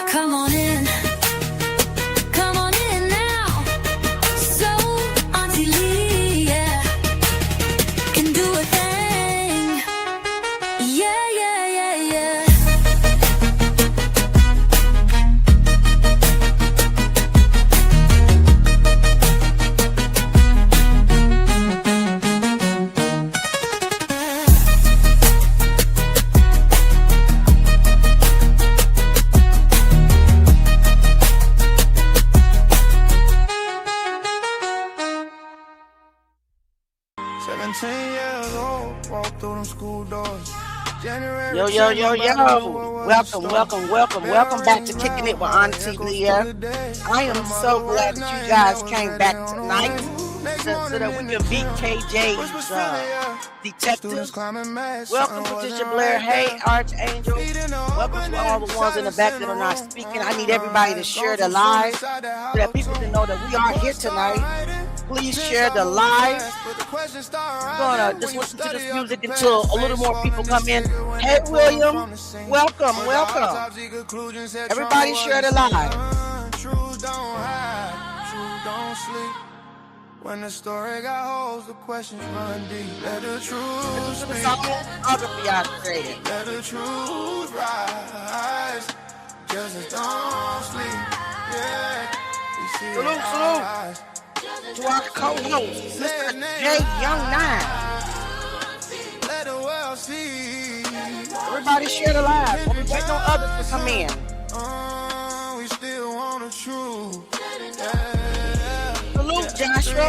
Come on in. Come on in now. So, Auntie Lee, yeah, can do a thing. Yeah, yeah, yeah, yeah. Yo, yo, yo, yo. Welcome back to Kicking It with Auntie Leah. I am so glad that you guys came back tonight so that we can beat KJ's detectives. Welcome, Patricia Blair. Hey, Archangel. Welcome to all the ones in the back that are not speaking. I need everybody to share the live so that people can know that we are here tonight. Please share the live. We're gonna just listen to this music until a little more people come in. Hey, William, welcome. Everybody share the live. When the story got holes, the questions run deep. Let the truth speak. Let the truth rise. Just don't sleep. Yeah. Salute. To our co-host, Mr. J. Young 9. Let the world see. Everybody share the live. We're waiting on others to come in. We still want the truth. Salute, Joshua.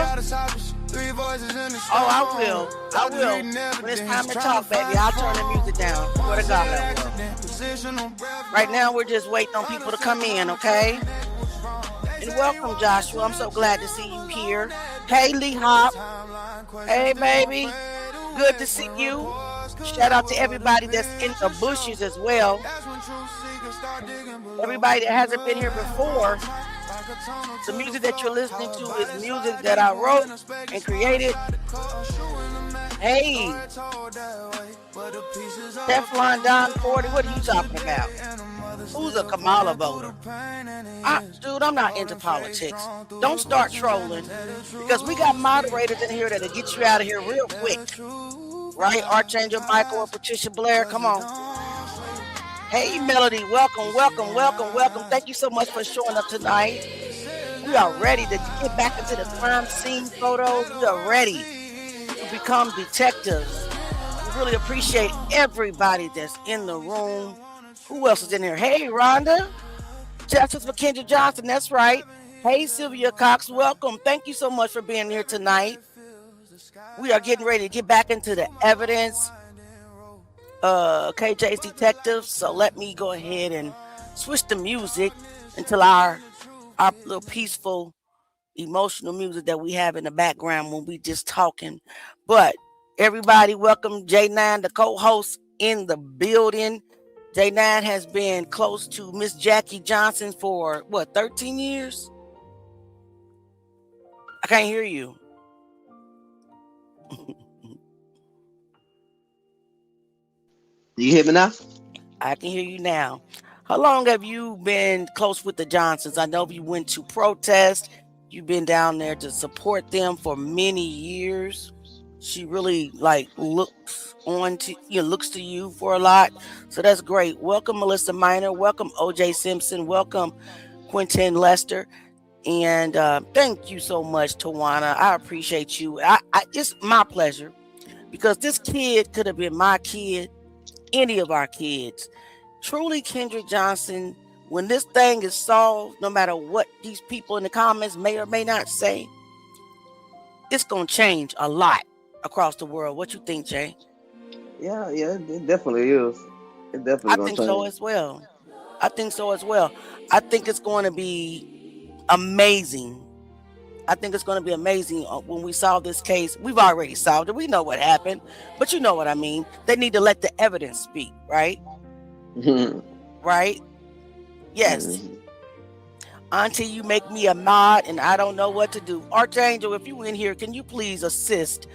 Oh, I will. When it's time to talk, baby, I'll turn the music down. Swear to God. Right now, we're just waiting on people to come in, okay? And welcome, Joshua. I'm so glad to see you here. Hey, Lee Hop. Hey, baby. Good to see you. Shout out to everybody that's in the bushes as well. Everybody that hasn't been here before. The music that you're listening to is music that I wrote and created. Hey. Teflon Don 40, what are you talking about? Who's a Kamala voter? Dude, I'm not into politics. Don't start trolling because we got moderators in here that'll get you out of here real quick. Right? Archangel Michael or Patricia Blair, come on. Hey, Melody, welcome. Thank you so much for showing up tonight. We are ready to get back into the crime scene photos. We are ready to become detectives. We really appreciate everybody that's in the room. Who else is in here? Hey, Rhonda. Justice for Kendrick Johnson, that's right. Hey, Sylvia Cox, welcome. Thank you so much for being here tonight. We are getting ready to get back into the evidence. KJ's detectives. So let me go ahead and switch the music until our little peaceful, emotional music that we have in the background when we just talking. But everybody, welcome J9, the co-host in the building. J9 has been close to Miss Jackie Johnson for, 13 years? I can't hear you. You hear me now? I can hear you now. How long have you been close with the Johnsons? I know you went to protest. You've been down there to support them for many years. She really looks to you for a lot. So that's great. Welcome, Melissa Minor. Welcome, OJ Simpson. Welcome, Quentin Lester. And thank you so much, Tawana. I appreciate you. It's my pleasure because this kid could have been my kid, any of our kids. Truly, Kendrick Johnson, when this thing is solved, no matter what these people in the comments may or may not say, it's going to change a lot across the world. What you think, Jay? Yeah, it definitely is. It definitely. I think so as well. I think it's going to be amazing. When we solve this case. We've already solved it. We know what happened, but you know what I mean. They need to let the evidence speak, right? Right? Yes. Mm-hmm. Auntie, you make me a mod and I don't know what to do. Archangel, if you in here, can you please assist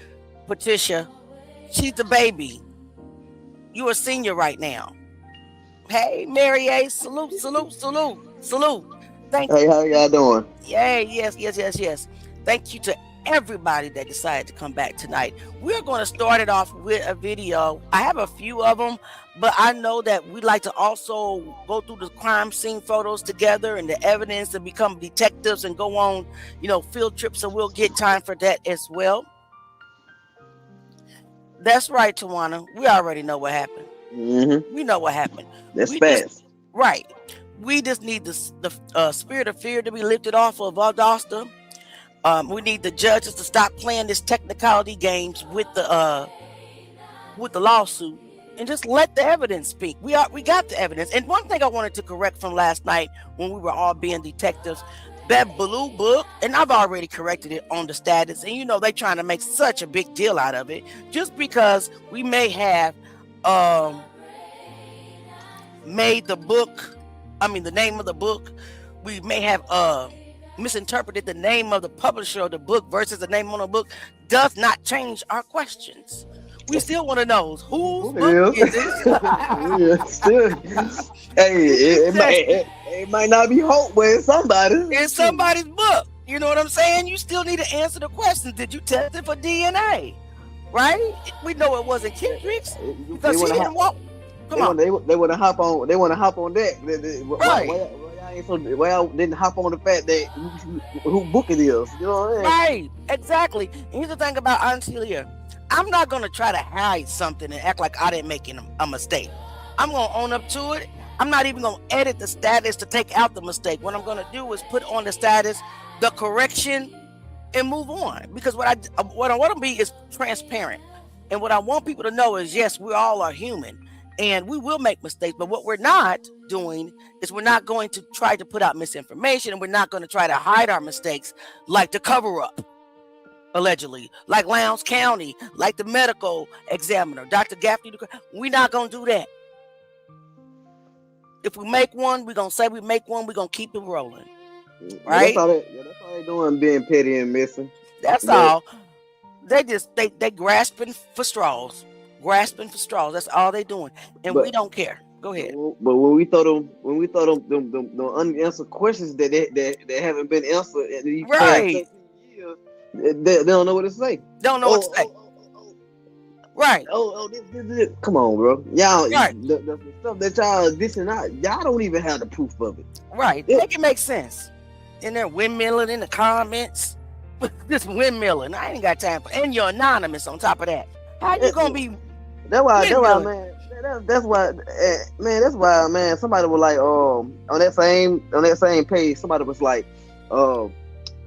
Patricia? She's the baby. You're a senior right now. Hey, Mary A. Salute, salute, salute, salute. Thank Hey, you. how y'all doing? Yay, yes. Thank you to everybody that decided to come back tonight. We're going to start it off with a video. I have a few of them, but I know that we like to also go through the crime scene photos together and the evidence and become detectives and go on, field trips. So we'll get time for that as well. That's right, Tawana. We already know what happened. Mm-hmm. We know what happened. That's We fast. Right. We just need the spirit of fear to be lifted off of Valdosta. We need the judges to stop playing this technicality games with the lawsuit and just let the evidence speak. We got the evidence. And one thing I wanted to correct from last night when we were all being detectives, that blue book, and I've already corrected it on the status, and they trying to make such a big deal out of it just because we may have made the name of the book, we may have misinterpreted the name of the publisher of the book versus the name on the book, does not change our questions. We still want to know whose book is it? Hey, it might not be Hope, but it's somebody. It's somebody's book. You know what I'm saying? You still need to answer the question. Did you test it for DNA? Right? We know it wasn't Kendrick's because he didn't walk. Come on. They want to hop on. They want to hop on that. Right. Well, didn't hop on the fact that who book it is. You know what I mean? Right. Exactly. And here's the thing about Auntie Leah. I'm not going to try to hide something and act like I didn't make a mistake. I'm going to own up to it. I'm not even going to edit the status to take out the mistake. What I'm going to do is put on the status the correction and move on. Because what I want to be is transparent. And what I want people to know is, yes, we all are human. And we will make mistakes. But what we're not doing is we're not going to try to put out misinformation. And we're not going to try to hide our mistakes like the cover up. Allegedly, like Lowndes County, like the medical examiner, Dr. Gaffney. We're not going to do that. If we make one, we're going to say we make one, we're going to keep it rolling. Right? That's all they're doing, being petty and missing. That's all. They grasping for straws. That's all they doing. And we don't care. Go ahead. But when we throw them unanswered questions that haven't been answered in these right. They don't know what to say. Don't know what to say. Right. This. Come on, bro. Y'all, right. The stuff that y'all dissing out, y'all don't even have the proof of it. Right. Make it make sense. And they're windmilling in the comments. Just windmilling. I ain't got time for. And you're anonymous on top of that. How you gonna be? That's why, man. That's why, man. Somebody was like, on that same page, somebody was like,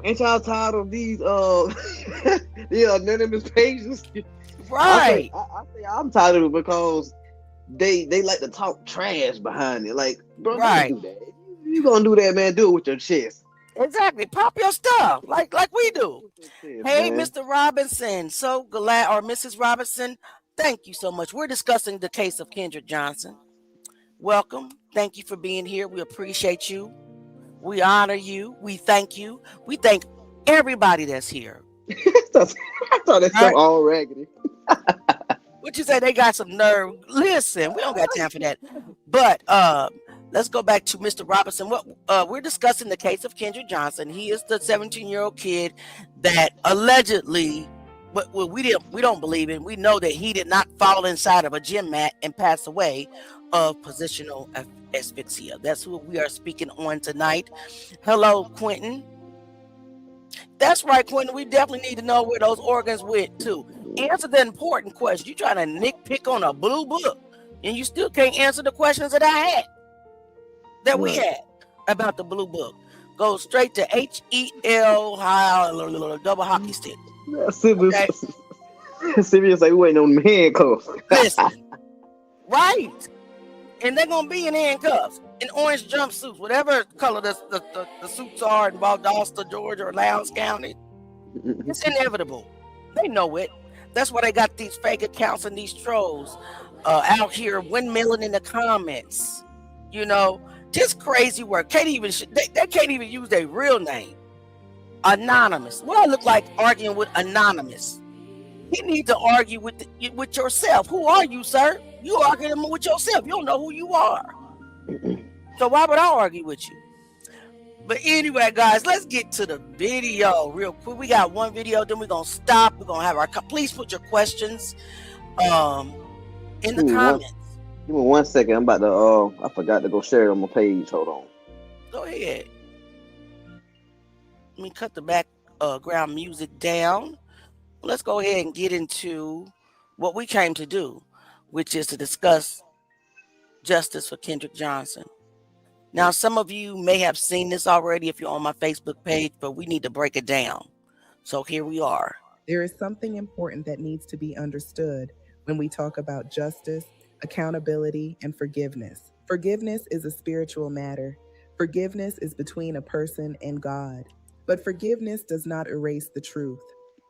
ain't y'all tired of these the anonymous pages? Right. I say I'm tired of it because they like to talk trash behind it. Like, bro, right. Don't do that. You gonna do that, man? Do it with your chest. Exactly. Pop your stuff like we do. Hey, man. Mr. Robinson. So glad, or Mrs. Robinson. Thank you so much. We're discussing the case of Kendrick Johnson. Welcome. Thank you for being here. We appreciate you. We honor you. We thank you. We thank everybody that's here. I thought that's so all raggedy. What you say? They got some nerve. Listen, we don't got time for that. But let's go back to Mr. Robinson. We're discussing the case of Kendrick Johnson. He is the 17-year-old kid that allegedly, but we don't believe it. We know that he did not fall inside of a gym mat and pass away of positional asphyxia. That's who we are speaking on tonight. Hello, Quentin. That's right, Quentin. We definitely need to know where those organs went to. Answer the important question. You trying to nitpick on a blue book, and you still can't answer the questions that we had about the blue book. Go straight to HEL double hockey stick. Okay? Serious, like we waiting on them handcuffs. Listen, right? And they're gonna be in handcuffs, in orange jumpsuits, whatever color the suits are in Valdosta, Georgia, or Lowndes County. It's inevitable. They know it. That's why they got these fake accounts and these trolls out here windmilling in the comments. Just crazy work. They can't even use their real name. Anonymous. What I look like arguing with Anonymous? You need to argue with yourself. Who are you, sir? You arguing with yourself. You don't know who you are. So why would I argue with you? But anyway, guys, let's get to the video real quick. We got one video, then we're gonna stop. We're gonna have our. Please put your questions in the comments. Give me 1 second. I'm about to. I forgot to go share it on my page. Hold on. Go ahead. Let me cut the background music down. Let's go ahead and get into what we came to do, which is to discuss justice for Kendrick Johnson. Now, some of you may have seen this already if you're on my Facebook page, but we need to break it down. So here we are. There is something important that needs to be understood when we talk about justice, accountability, and forgiveness. Forgiveness is a spiritual matter. Forgiveness is between a person and God. But forgiveness does not erase the truth,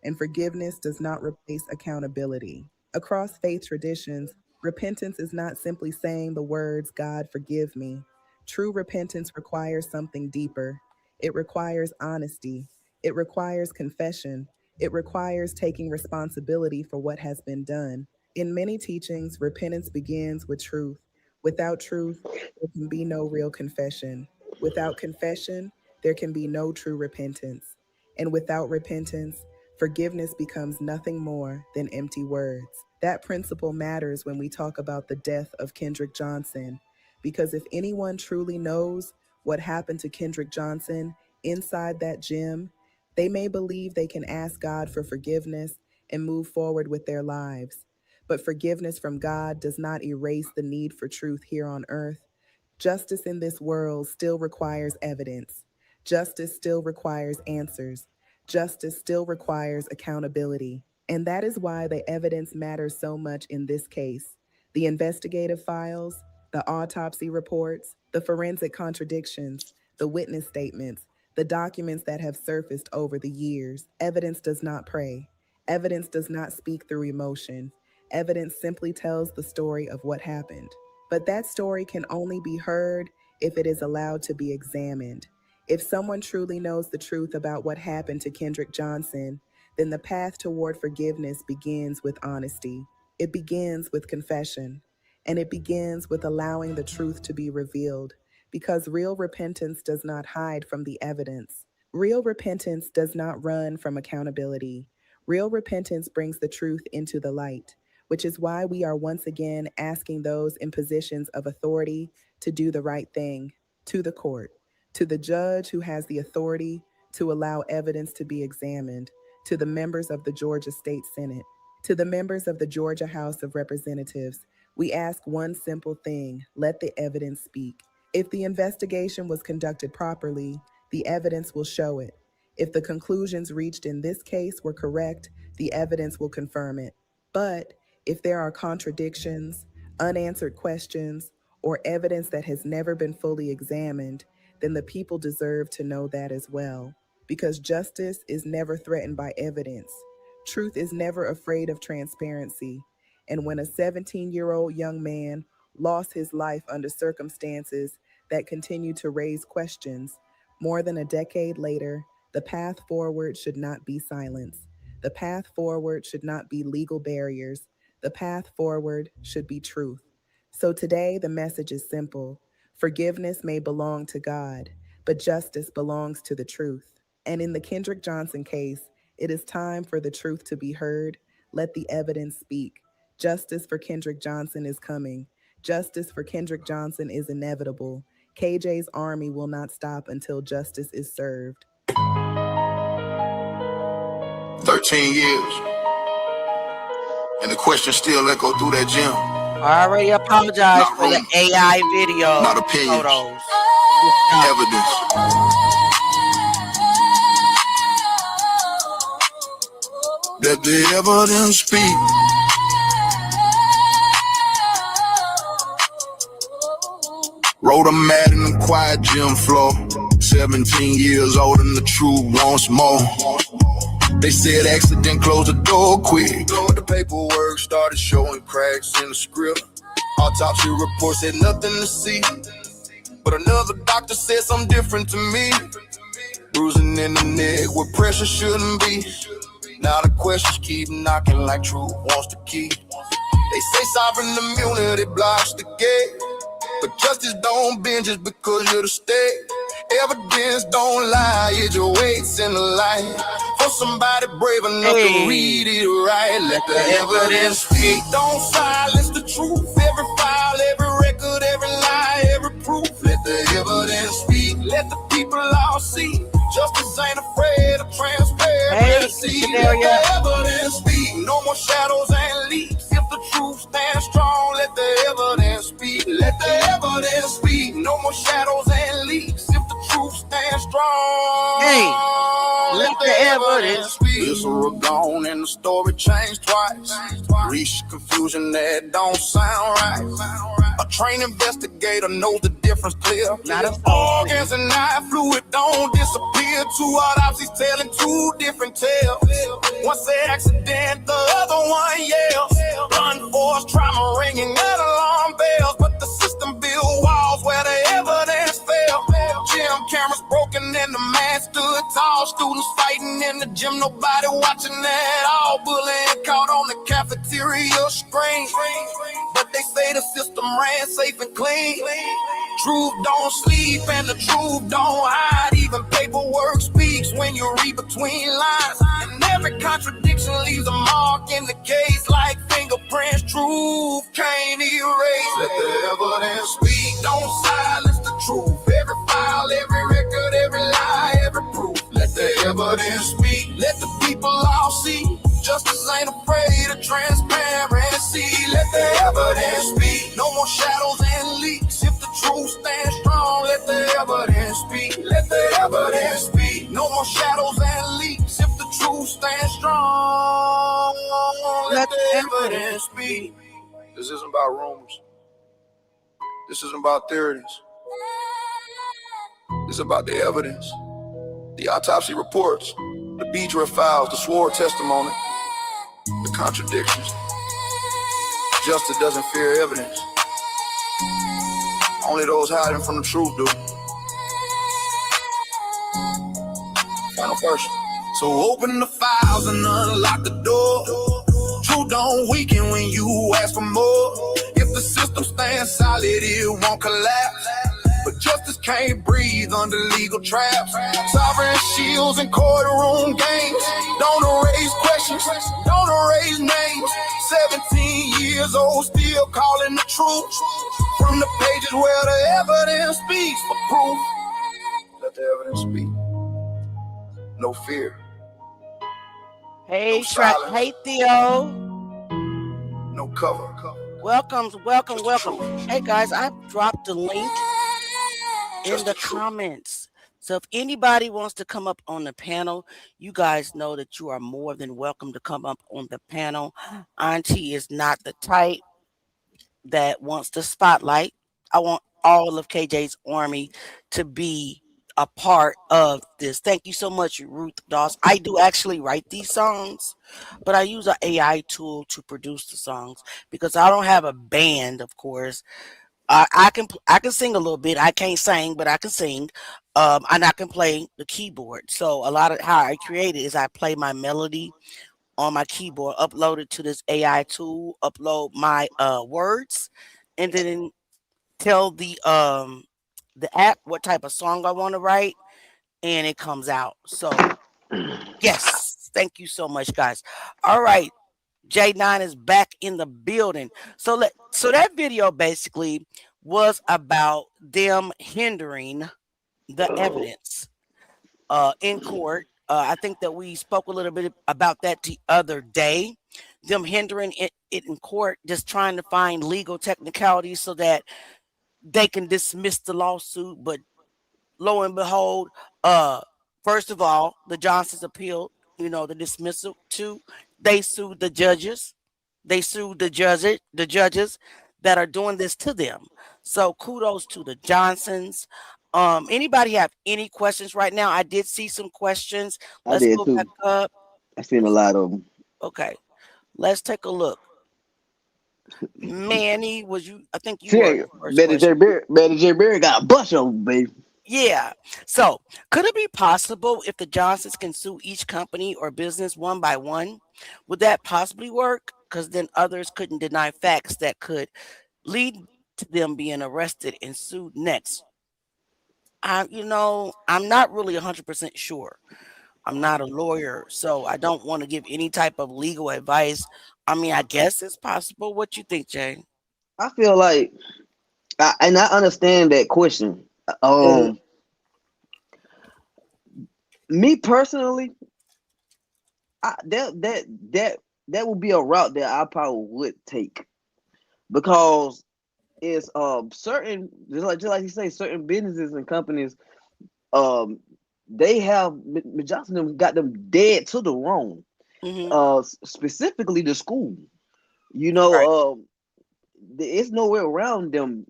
and forgiveness does not replace accountability. Across faith traditions, repentance is not simply saying the words, "God, forgive me." True repentance requires something deeper. It requires honesty. It requires confession. It requires taking responsibility for what has been done. In many teachings, repentance begins with truth. Without truth, there can be no real confession. Without confession, there can be no true repentance. And without repentance, forgiveness becomes nothing more than empty words. That principle matters when we talk about the death of Kendrick Johnson, because if anyone truly knows what happened to Kendrick Johnson inside that gym, they may believe they can ask God for forgiveness and move forward with their lives. But forgiveness from God does not erase the need for truth here on earth. Justice in this world still requires evidence. Justice still requires answers. Justice still requires accountability. And that is why the evidence matters so much in this case. The investigative files, the autopsy reports, the forensic contradictions, the witness statements, the documents that have surfaced over the years. Evidence does not pray. Evidence does not speak through emotion. Evidence simply tells the story of what happened. But that story can only be heard if it is allowed to be examined. If someone truly knows the truth about what happened to Kendrick Johnson, then the path toward forgiveness begins with honesty. It begins with confession. And it begins with allowing the truth to be revealed, because real repentance does not hide from the evidence. Real repentance does not run from accountability. Real repentance brings the truth into the light, which is why we are once again asking those in positions of authority to do the right thing, to the court, to the judge who has the authority to allow evidence to be examined, to the members of the Georgia State Senate, to the members of the Georgia House of Representatives. We ask one simple thing: let the evidence speak. If the investigation was conducted properly, the evidence will show it. If the conclusions reached in this case were correct, the evidence will confirm it. But if there are contradictions, unanswered questions, or evidence that has never been fully examined, then the people deserve to know that as well. Because justice is never threatened by evidence. Truth is never afraid of transparency. And when a 17-year-old young man lost his life under circumstances that continue to raise questions, more than a decade later, the path forward should not be silence. The path forward should not be legal barriers. The path forward should be truth. So today, the message is simple. Forgiveness may belong to God, but justice belongs to the truth. And in the Kendrick Johnson case, it is time for the truth to be heard. Let the evidence speak. Justice for Kendrick Johnson is coming. Justice for Kendrick Johnson is inevitable. KJ's army will not stop until justice is served. 13 years. And the question still echo through that gym. I already apologize Not for the room. AI video Not opinions. photos. Evidence. Let the evidence speak. Wrote a mad in the quiet gym floor. 17 years old and the truth once more. They said accident closed the door quick, but the paperwork started showing cracks in the script. Autopsy report said nothing to see, but another doctor said something different to me. Bruising in the neck where pressure shouldn't be. Now the questions keep knocking like truth wants the key. They say sovereign immunity blocks the gate. But justice don't bend just because you're the state. Evidence don't lie, it just waits in the light for somebody brave enough to read it right. Let the evidence speak. Don't silence the truth. Every file, every record, every lie, every proof. Let the evidence speak. Let the people all see. Justice ain't afraid of transparency. Let the evidence speak. No more shadows and leaks. If the truth stands strong, let the evidence speak. Let the evidence speak. No more shadows and leaks. If the truth stands strong, let the evidence speak. Whistle gone and the story changed twice. Reach confusion that don't sound right. A trained investigator knows the difference clear. Organs and eye fluid don't disappear. Two autopsies telling two different tales. One said accident, the other one yells. Unforced trauma ringing at alarm bells. But the system built walls where the evidence fell. Gym cameras broken and the man stood tall. Students fighting in the gym, nobody watching at all. Bullying caught on the cafeteria screen. But they say the system ran safe and clean. Truth don't sleep and the truth don't hide. Even paperwork speaks when you read between lines. And every contradiction leaves a mark in the case like fingerprints. Truth can't erase. Let the evidence speak. Don't silence the truth. Every file, every record, every lie, every proof. Let the evidence speak. Let the people all see. Justice ain't afraid of transparency. Let the evidence speak. No more shadows and leaks. If the truth stands strong, let the evidence speak. Let the evidence speak. No more shadows and leaks. If the truth stands strong, let the evidence speak. This isn't about rumors. This isn't about theories. This is about the evidence. The autopsy reports, the Beedra files, the sworn testimony, the contradictions. Justice doesn't fear evidence. Only those hiding from the truth do. Final verse. So open the files and unlock the door. Truth don't weaken when you ask for more. If the system stands solid, it won't collapse. But justice can't breathe under legal traps. Sovereign shields and courtroom games. Don't erase questions, don't erase names. 17 years old, still calling the truth. From the pages where the evidence speaks for proof. Let the evidence speak. No fear. Hey, hey, Theo. No cover. Welcome. Hey, guys, I've dropped the link in the comments. So if anybody wants to come up on the panel, you guys know that you are more than welcome to come up on the panel. Auntie is not the type that wants the spotlight. I want all of KJ's army to be a part of this. Thank you so much, Ruth Doss. I do actually write these songs, but I use an AI tool to produce the songs because I don't have a band, of course. I can sing a little bit. I can't sing, but I can sing. And I can play the keyboard. So a lot of how I create it is I play my melody on my keyboard, upload it to this AI tool, upload my words, and then tell the app what type of song I want to write, and it comes out. So yes, thank you so much, guys. All right. J9 is back in the building. So that video basically was about them hindering the evidence in court. I think that we spoke a little bit about that the other day. Them hindering it in court, just trying to find legal technicalities so that they can dismiss the lawsuit. But lo and behold, first of all, the Johnsons appealed, the dismissal too. They sued the judges. They sued the judges that are doing this to them. So kudos to the Johnsons. Anybody have any questions right now? I did see some questions. Let's go back up. I seen a lot of them. Okay, let's take a look. Manny, I think you were. Betty J. Berry got a bunch of them, baby. Yeah. So, could it be possible if the Johnsons can sue each company or business one by one? Would that possibly work? Because then others couldn't deny facts that could lead to them being arrested and sued next? I'm not really 100% sure. I'm not a lawyer, so I don't want to give any type of legal advice. I mean, I guess it's possible. What you think, Jay? I feel like, and I understand that question. Mhm. Me personally, that would be a route that I probably would take, because it's certain, just like you say, certain businesses and companies, um they have Johnson them got them dead to the wrong. Mhm. Specifically the school. Right. It's nowhere around them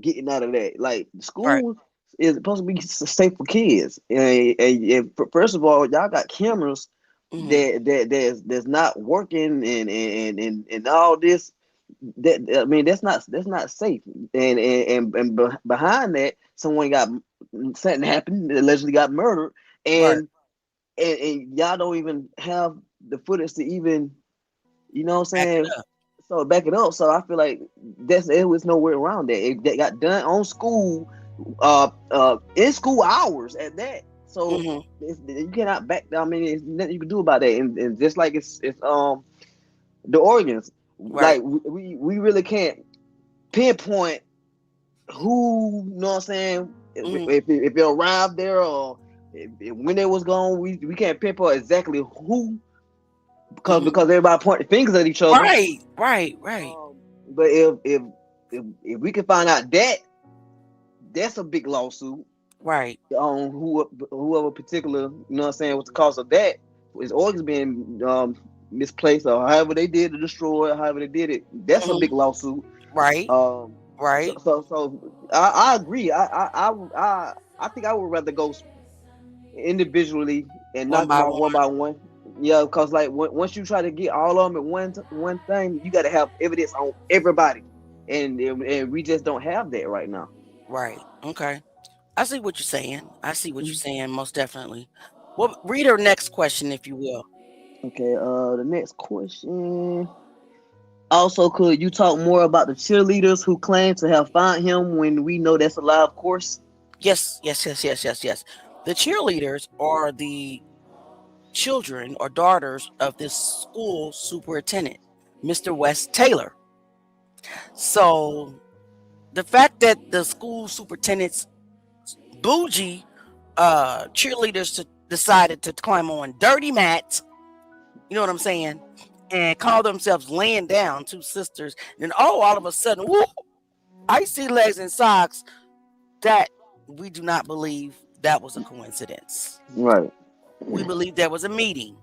getting out of that. Like, Right. school is supposed to be safe for kids, and first of all, y'all got cameras Mhm. that's not working, and all this. That, I mean, that's not safe. And behind that, someone got something happened, allegedly got murdered, Right. and y'all don't even have the footage to even, you know what I'm Back it saying? up. So back it up. So I feel like it was nowhere around that. That got done on school, in school hours at that. So Mhm. you cannot back. I mean, there's nothing you can do about that. And just like it's the organs, Right. like we really can't pinpoint who. You know what I'm saying? Mhm. If it arrived there, or when it was gone, we can't pinpoint exactly who, Mhm. because everybody pointing fingers at each other. Right. Right. Right. Um, but if we can find out that, that's a big lawsuit Right. on whoever particular, you know what I'm saying, what's the cause of that, his organs being misplaced, or however they did to destroy it, however they did it. That's a Mhm. big lawsuit. Right. Um, so Right. so, so I agree. I think I would rather go individually and One knock them by out one. one by one. Yeah, because like once you try to get all of them at one thing, you got to have evidence on everybody, and we just don't have that right now. Right. Okay. I see what you're saying. I see what you're saying. Most definitely. Well, read her next question, if you will. Okay. The next question. Also, could you talk more about the cheerleaders who claim to have found him when we know that's a lie, of course? Yes. Yes. Yes. Yes. Yes. Yes. The cheerleaders are the children or daughters of this school superintendent, Mr. West Taylor. So the fact that the school superintendent's bougie cheerleaders decided to climb on dirty mats, you know what I'm saying, and call themselves laying down, two sisters, and all of a sudden, whoop, icy legs and socks, that we do not believe that was a coincidence. Right. We believe there was a meeting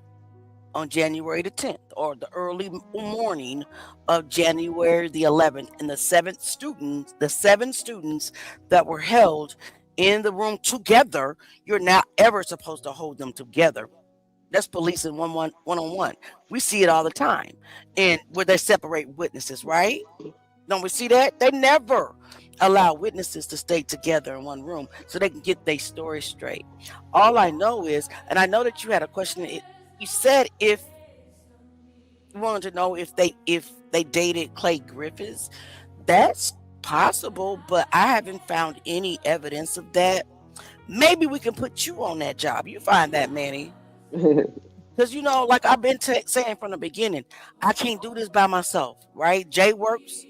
on January the 10th or the early morning of January the 11th, and the seven students that were held in the room together, you're not ever supposed to hold them together. That's policing one on one. We see it all the time, and where they separate witnesses, right? Don't we see that? They never allow witnesses to stay together in one room so they can get their story straight. All I know is, and I know that you had a question. You said if you wanted to know if they dated Clay Griffiths. That's possible, but I haven't found any evidence of that. Maybe we can put you on that job. You find that, Manny. Because, like I've been saying from the beginning, I can't do this by myself, right? Jay works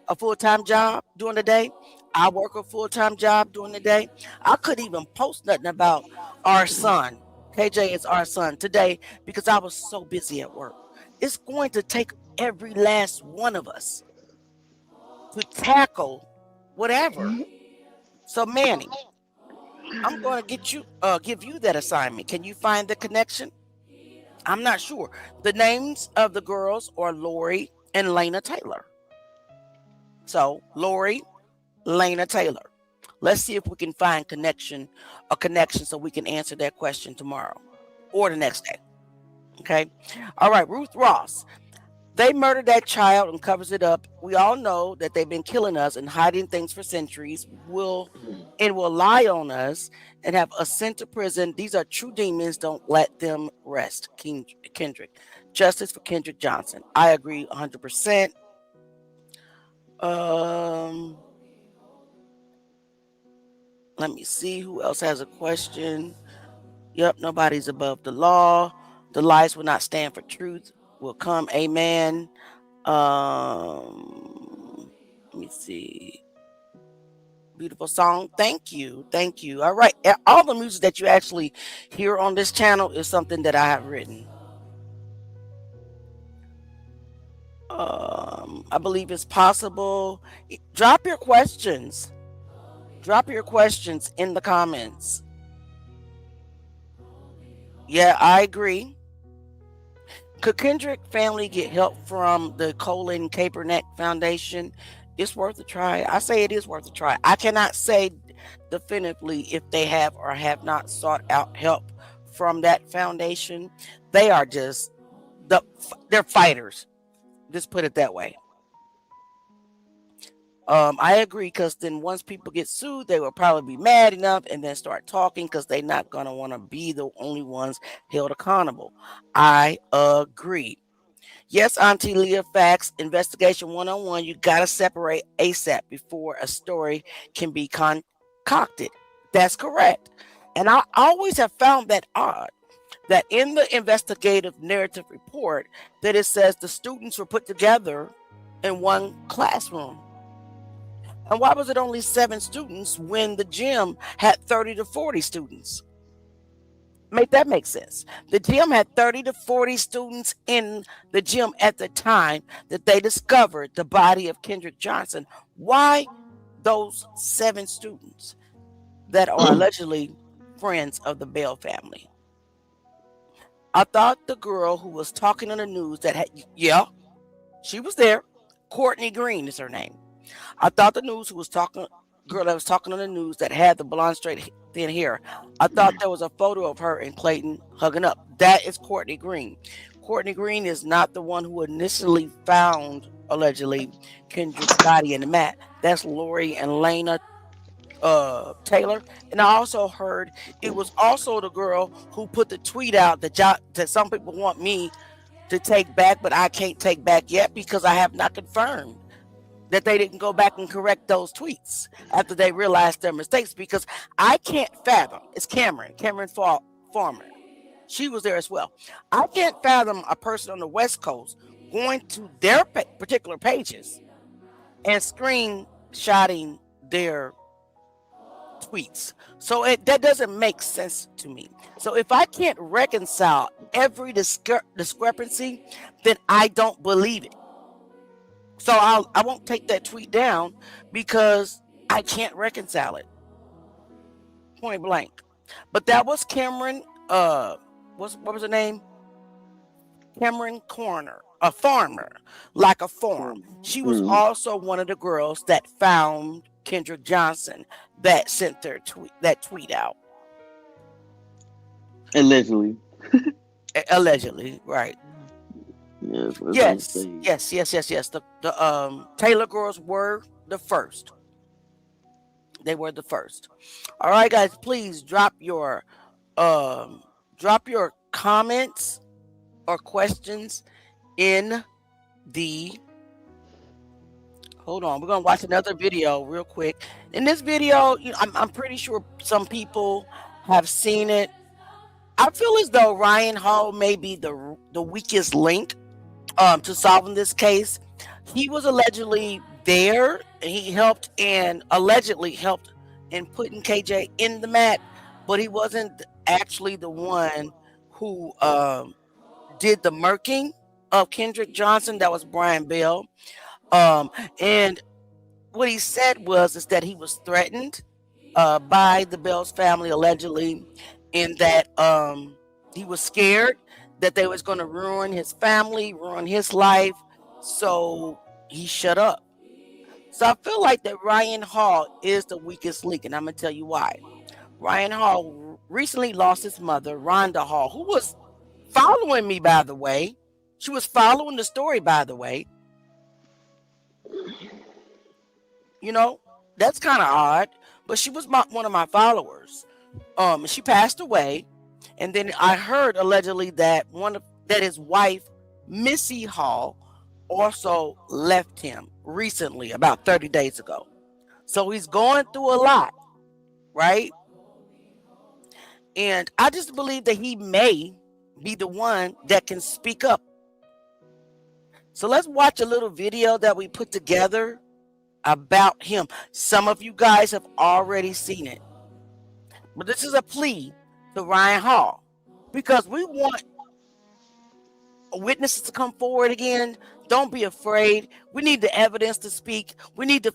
a full-time job during the day. I work a full-time job during the day. I couldn't even post nothing about our son. KJ is our son today because I was so busy at work. It's going to take every last one of us to tackle whatever. So, Manny, I'm going to give you that assignment. Can you find the connection? I'm not sure. The names of the girls are Lori and Lena Taylor. So, Lori, Lena Taylor. Let's see if we can find a connection so we can answer that question tomorrow or the next day. Okay. All right. Ruth Ross. They murdered that child and covers it up. We all know that they've been killing us and hiding things for centuries. Will lie on us and have us sent to prison. These are true demons. Don't let them rest. Kendrick. Justice for Kendrick Johnson. I agree 100%. Um, let me see who else has a question. Yep, nobody's above the law. The lies will not stand for truth. Will come. Amen. Let me see. Beautiful song. Thank you. Thank you. All right. All the music that you actually hear on this channel is something that I have written. I believe it's possible. Drop your questions. Drop your questions in the comments. Yeah, I agree. Could Kendrick family get help from the Colin Kaepernick Foundation? It's worth a try. I say it is worth a try. I cannot say definitively if they have or have not sought out help from that foundation. They are just they're fighters. Just put it that way. I agree, because then once people get sued, they will probably be mad enough and then start talking, because they're not going to want to be the only ones held accountable. I agree. Yes, Auntie Leah, facts. Investigation 101. You got to separate ASAP before a story can be concocted. That's correct. And I always have found that odd, that in the investigative narrative report that it says the students were put together in one classroom. And why was it only 7 students when the gym had 30 to 40 students? Make that make sense. The gym had 30 to 40 students in the gym at the time that they discovered the body of Kendrick Johnson. Why those 7 students that are allegedly friends of the Bell family? I thought the girl who was talking on the news that had, yeah, she was there. Courtney Green is her name. I thought the girl that was talking on the news that had the blonde straight thin hair, I thought there was a photo of her and Clayton hugging up. That is Courtney Green. Courtney Green is not the one who initially found, allegedly, Kendrick's body in the mat. That's Lori and Lena Taylor. And I also heard it was also the girl who put the tweet out that some people want me to take back, but I can't take back yet because I have not confirmed that they didn't go back and correct those tweets after they realized their mistakes, because I can't fathom. It's Cameron Farmer. She was there as well. I can't fathom a person on the West Coast going to their particular pages and screenshotting their tweets. So that doesn't make sense to me. So if I can't reconcile every discrepancy, then I don't believe it. So I won't take that tweet down because I can't reconcile it. Point blank. But that was Cameron. What was her name? Cameron Corner, a farmer, like a farm. She was also one of the girls that found Kendrick Johnson that sent that tweet out. Allegedly. Allegedly, right. Yes. The Taylor girls were the first. They were the first. All right, guys, please drop your comments or questions in the. Hold on, we're gonna watch another video real quick. In this video, I'm pretty sure some people have seen it. I feel as though Ryan Hall may be the weakest link to solving this case. He was allegedly there, and he allegedly helped in putting KJ in the mat, but he wasn't actually the one who did the murking of Kendrick Johnson. That was Brian Bell. And what he said is that he was threatened by the Bell's family, allegedly, in that he was scared that they was going to ruin his family, ruin his life, so he shut up. So I feel like that Ryan Hall is the weakest link, and I'm going to tell you why. Ryan Hall recently lost his mother, Rhonda Hall, who was following me, by the way. She was following the story, by the way. That's kind of odd, but she was one of my followers. She passed away, and then I heard allegedly that his wife, Missy Hall, also left him recently, about 30 days ago. So he's going through a lot, right? And I just believe that he may be the one that can speak up. So let's watch a little video that we put together about him. Some of you guys have already seen it. But this is a plea to Ryan Hall because we want witnesses to come forward again. Don't be afraid. We need the evidence to speak. We need the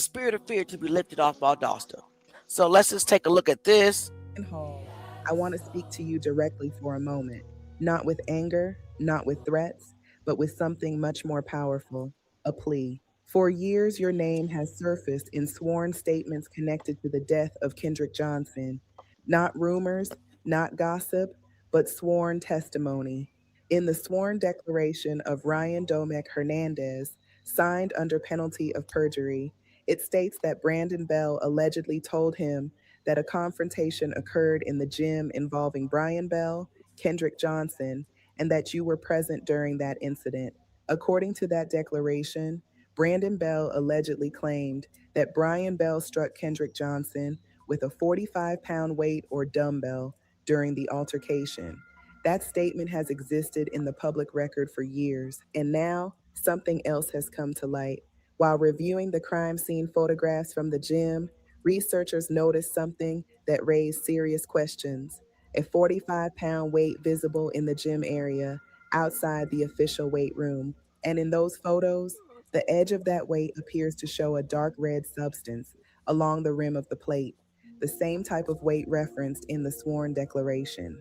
spirit of fear to be lifted off Valdosta. So let's just take a look at this. Hall, I want to speak to you directly for a moment, not with anger, not with threats, but with something much more powerful, a plea. For years, your name has surfaced in sworn statements connected to the death of Kendrick Johnson. Not rumors, not gossip, but sworn testimony. In the sworn declaration of Ryan Domek Hernandez, signed under penalty of perjury, it states that Brandon Bell allegedly told him that a confrontation occurred in the gym involving Brian Bell, Kendrick Johnson, and that you were present during that incident. According to that declaration, Brandon Bell allegedly claimed that Brian Bell struck Kendrick Johnson with a 45-pound weight or dumbbell during the altercation. That statement has existed in the public record for years, and now something else has come to light. While reviewing the crime scene photographs from the gym, researchers noticed something that raised serious questions. A 45-pound weight visible in the gym area outside the official weight room. And in those photos, the edge of that weight appears to show a dark red substance along the rim of the plate, the same type of weight referenced in the sworn declaration.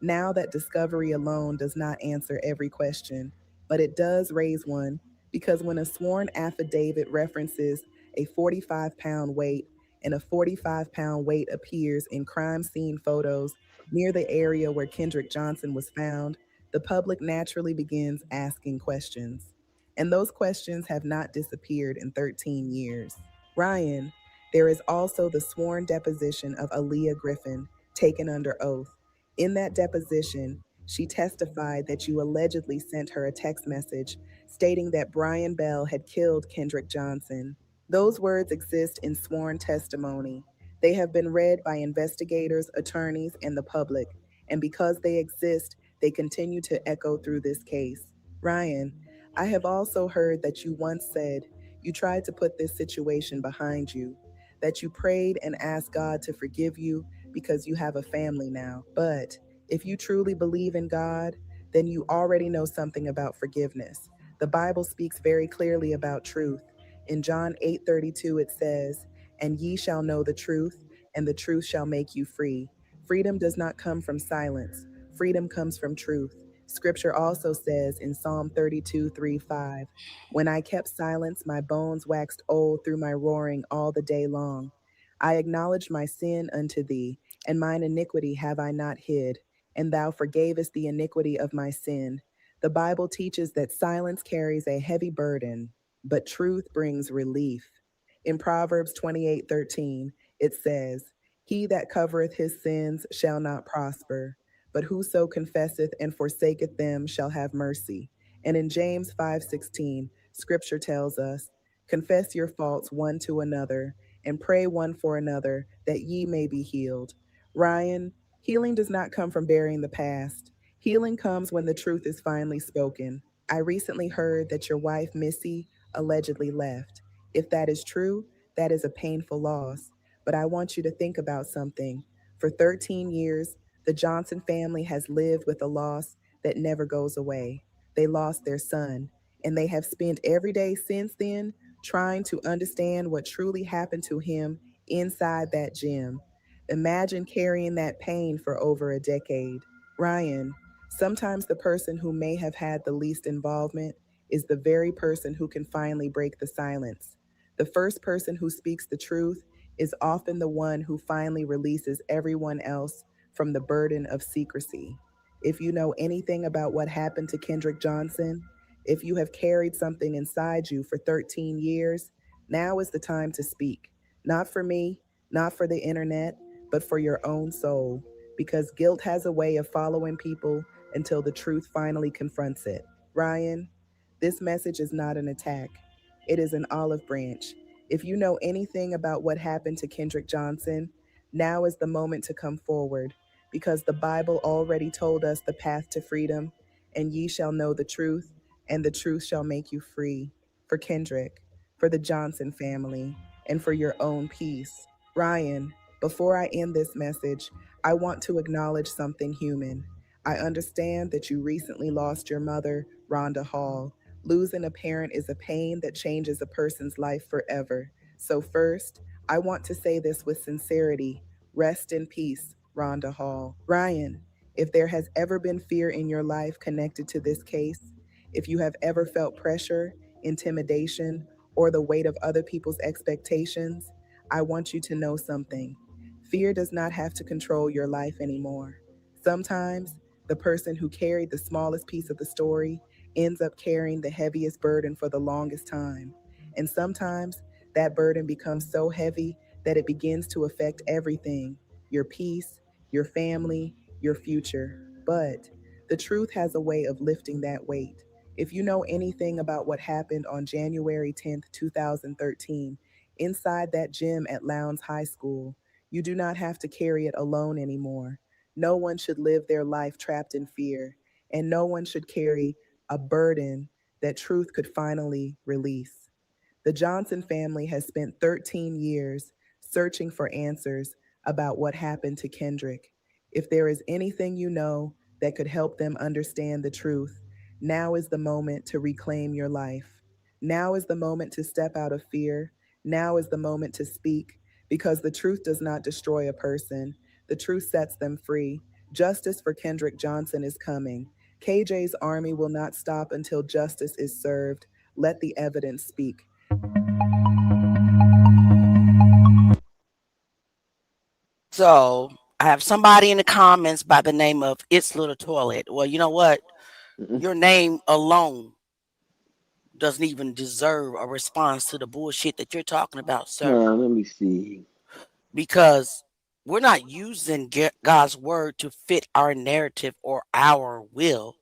Now that discovery alone does not answer every question, but it does raise one, because when a sworn affidavit references a 45-pound weight and a 45-pound weight appears in crime scene photos near the area where Kendrick Johnson was found, the public naturally begins asking questions. And those questions have not disappeared in 13 years. Ryan, there is also the sworn deposition of Aaliyah Griffin, taken under oath. In that deposition, she testified that you allegedly sent her a text message stating that Brian Bell had killed Kendrick Johnson. Those words exist in sworn testimony. They have been read by investigators, attorneys, and the public, and because they exist, they continue to echo through this case. Ryan, I have also heard that you once said you tried to put this situation behind you, that you prayed and asked God to forgive you because you have a family now. But if you truly believe in God, then you already know something about forgiveness. The Bible speaks very clearly about truth. In John 8:32 it says, "And ye shall know the truth, and the truth shall make you free." Freedom does not come from silence. Freedom comes from truth. Scripture also says in Psalm 32:3-5, "When I kept silence, my bones waxed old through my roaring all the day long. I acknowledged my sin unto thee, and mine iniquity have I not hid, and thou forgavest the iniquity of my sin." The Bible teaches that silence carries a heavy burden, but truth brings relief. In Proverbs 28:13, it says, "He that covereth his sins shall not prosper, but whoso confesseth and forsaketh them shall have mercy." And in James 5:16, scripture tells us, "Confess your faults one to another, and pray one for another, that ye may be healed." Ryan, healing does not come from burying the past. Healing comes when the truth is finally spoken. I recently heard that your wife, Missy, allegedly left. If that is true, that is a painful loss. But I want you to think about something. For 13 years, the Johnson family has lived with a loss that never goes away. They lost their son, and they have spent every day since then trying to understand what truly happened to him inside that gym. Imagine carrying that pain for over a decade. Ryan, sometimes the person who may have had the least involvement is the very person who can finally break the silence. The first person who speaks the truth is often the one who finally releases everyone else from the burden of secrecy. If you know anything about what happened to Kendrick Johnson, if you have carried something inside you for 13 years, now is the time to speak. Not for me, not for the internet, but for your own soul. Because guilt has a way of following people until the truth finally confronts it. Ryan, This message is not an attack, it is an olive branch. If you know anything about what happened to Kendrick Johnson, now is the moment to come forward, because the Bible already told us the path to freedom, and ye shall know the truth, and the truth shall make you free. For Kendrick, for the Johnson family, and for your own peace. Ryan, before I end this message, I want to acknowledge something human. I understand that you recently lost your mother, Rhonda Hall. Losing a parent is a pain that changes a person's life forever. So, first, I want to say this with sincerity. Rest in peace, Rhonda Hall. Ryan, if there has ever been fear in your life connected to this case, if you have ever felt pressure, intimidation, or the weight of other people's expectations, I want you to know something. Fear does not have to control your life anymore. Sometimes, the person who carried the smallest piece of the story ends up carrying the heaviest burden for the longest time. And sometimes, that burden becomes so heavy that it begins to affect everything: your peace, your family, your future. But the truth has a way of lifting that weight. If you know anything about what happened on January 10th, 2013, inside that gym at Lowndes High School, you do not have to carry it alone anymore. No one should live their life trapped in fear, and no one should carry a burden that truth could finally release. The Johnson family has spent 13 years searching for answers about what happened to Kendrick. If there is anything you know that could help them understand the truth, now is the moment to reclaim your life. Now is the moment to step out of fear. Now is the moment to speak, because the truth does not destroy a person. The truth sets them free. Justice for Kendrick Johnson is coming. KJ's army will not stop until justice is served. Let the evidence speak. So I have somebody in the comments by the name of It's Little Toilet. Well, you know what? Mm-mm. Your name alone doesn't even deserve a response to the bullshit that you're talking about, sir. Now let me see. Because we're not using God's word to fit our narrative or our will.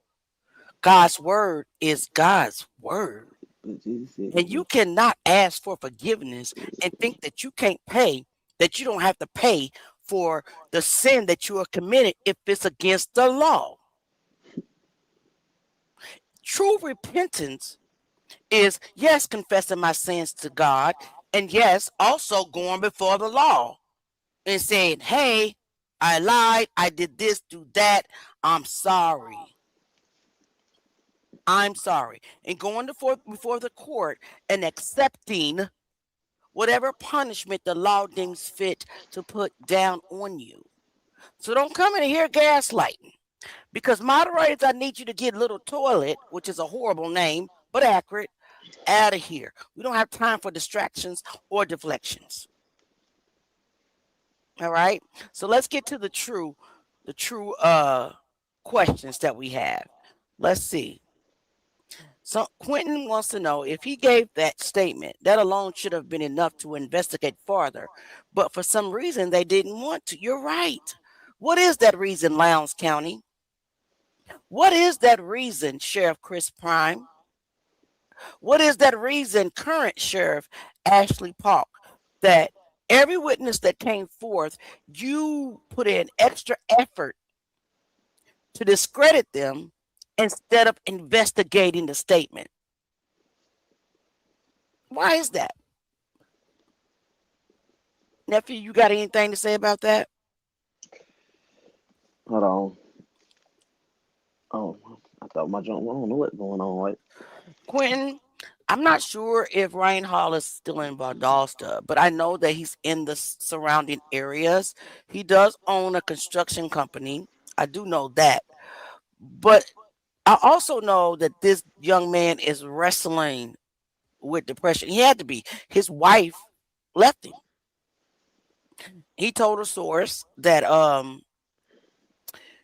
God's word is God's word. But Jesus said, And you cannot ask for forgiveness and think that you can't pay, that you don't have to pay for the sin that you are committed if it's against the law. True repentance is, yes, confessing my sins to God, and yes, also going before the law and saying, hey, I lied, I did this, do that, I'm sorry. I'm sorry. And going before the court and accepting whatever punishment the law deems fit to put down on you. So don't come in here gaslighting. Because moderators, I need you to get Little Toilet, which is a horrible name, but accurate, out of here. We don't have time for distractions or deflections. All right. So let's get to the true questions that we have. Let's see. So Quentin wants to know if he gave that statement, that alone should have been enough to investigate farther. But for some reason, they didn't want to. You're right. What is that reason, Lowndes County? What is that reason, Sheriff Chris Prime? What is that reason, current Sheriff Ashley Park, that every witness that came forth, you put in extra effort to discredit them instead of investigating the statement? Why is that? Nephew, you got anything to say about that? hold on. Oh, I thought my junk. I don't know what's going on. Right? Quentin, I'm not sure if Ryan Hall is still in Valdosta, but I know that he's in the surrounding areas. He does own a construction company. I do know that. But I also know that this young man is wrestling with depression. He had to be. His wife left him. He told a source that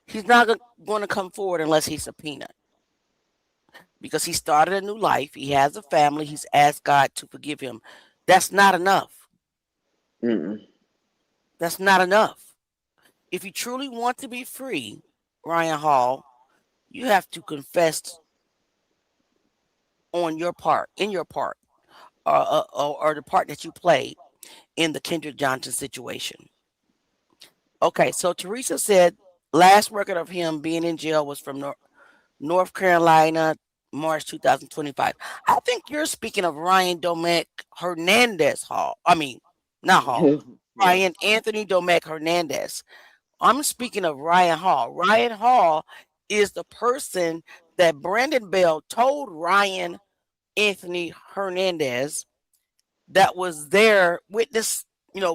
he's not going to come forward unless he's subpoenaed, because he started a new life. He has a family. He's asked God to forgive him. That's not enough. Mm-mm. That's not enough. If you truly want to be free, Ryan Hall, you have to confess on your part, in your part, or the part that you played in the Kendrick Johnson situation. Okay, so Teresa said last record of him being in jail was from North Carolina, March 2025. I think you're speaking of Ryan Domek Hernandez Hall. I mean, not Hall. Yeah. Ryan Anthony Domek Hernandez. I'm speaking of Ryan Hall. Ryan Hall is the person that Brandon Bell told Ryan Anthony Hernandez that was there, witness,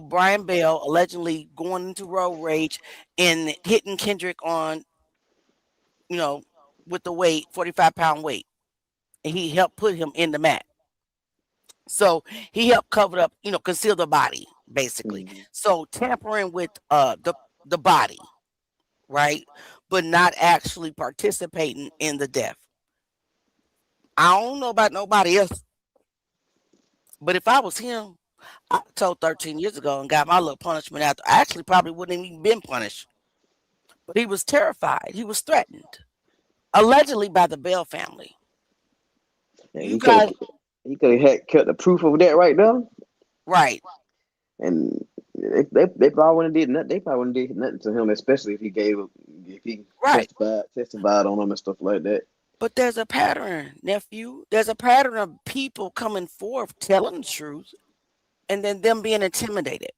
Brian Bell allegedly going into road rage and hitting Kendrick on, you know, with the weight, 45-pound weight. And he helped put him in the mat. So he helped cover up, conceal the body, basically. Mhm. So tampering with the body, right? But not actually participating in the death. I don't know about nobody else, but if I was him, I told 13 years ago and got my little punishment after. I actually probably wouldn't have even been punished. But he was terrified. He was threatened, allegedly by the Bell family. Yeah, You guys, he could have had kept the proof of that right there, right, and they probably wouldn't did nothing. They probably wouldn't did nothing to him, especially if he right. testified on him and stuff like that. But there's a pattern, nephew. There's a pattern of people coming forth telling the truth and then them being intimidated,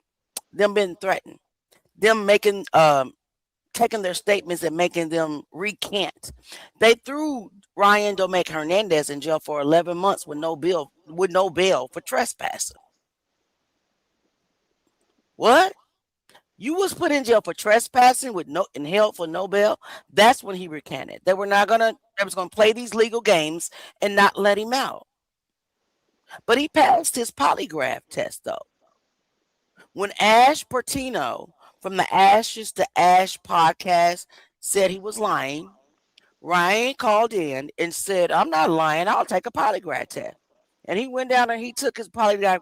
them being threatened, them making taking their statements and making them recant. They threw Ryan Domek Hernandez in jail for 11 months with no bail for trespassing. What? You was put in jail for trespassing with no and held for no bail. That's when he recanted. They was gonna play these legal games and not let him out. But he passed his polygraph test though. When Ash Bertino from the Ashes to Ash podcast said he was lying, Ryan called in and said, I'm not lying, I'll take a polygraph test. And he went down and he took his polygraph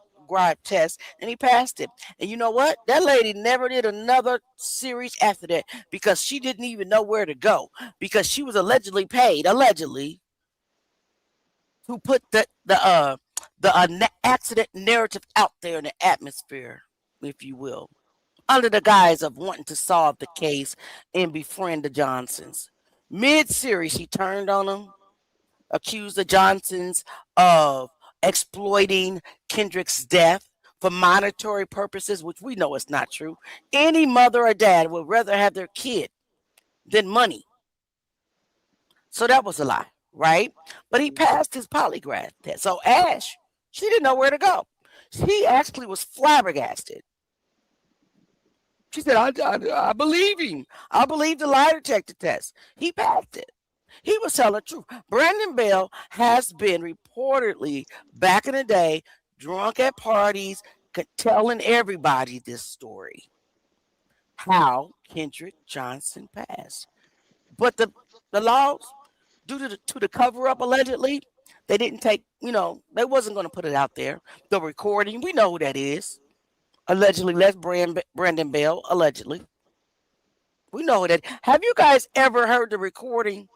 test and he passed it. And you know what? That lady never did another series after that because she didn't even know where to go because she was allegedly paid, to put the accident narrative out there in the atmosphere, if you will, under the guise of wanting to solve the case and befriend the Johnsons. Mid-series, he turned on them, accused the Johnsons of exploiting Kendrick's death for monetary purposes, which we know is not true. Any mother or dad would rather have their kid than money. So that was a lie, right? But he passed his polygraph test. So Ash, she didn't know where to go. She actually was flabbergasted. She said, I believe him. I believe the lie detector test. He passed it. He was telling the truth. Brandon Bell has been reportedly back in the day drunk at parties, telling everybody this story. How Kendrick Johnson passed. But the laws, due to the cover up allegedly, they didn't take, they wasn't going to put it out there. The recording, we know who that is. Allegedly, that's Brandon Bell, allegedly. We know that. Have you guys ever heard the recording?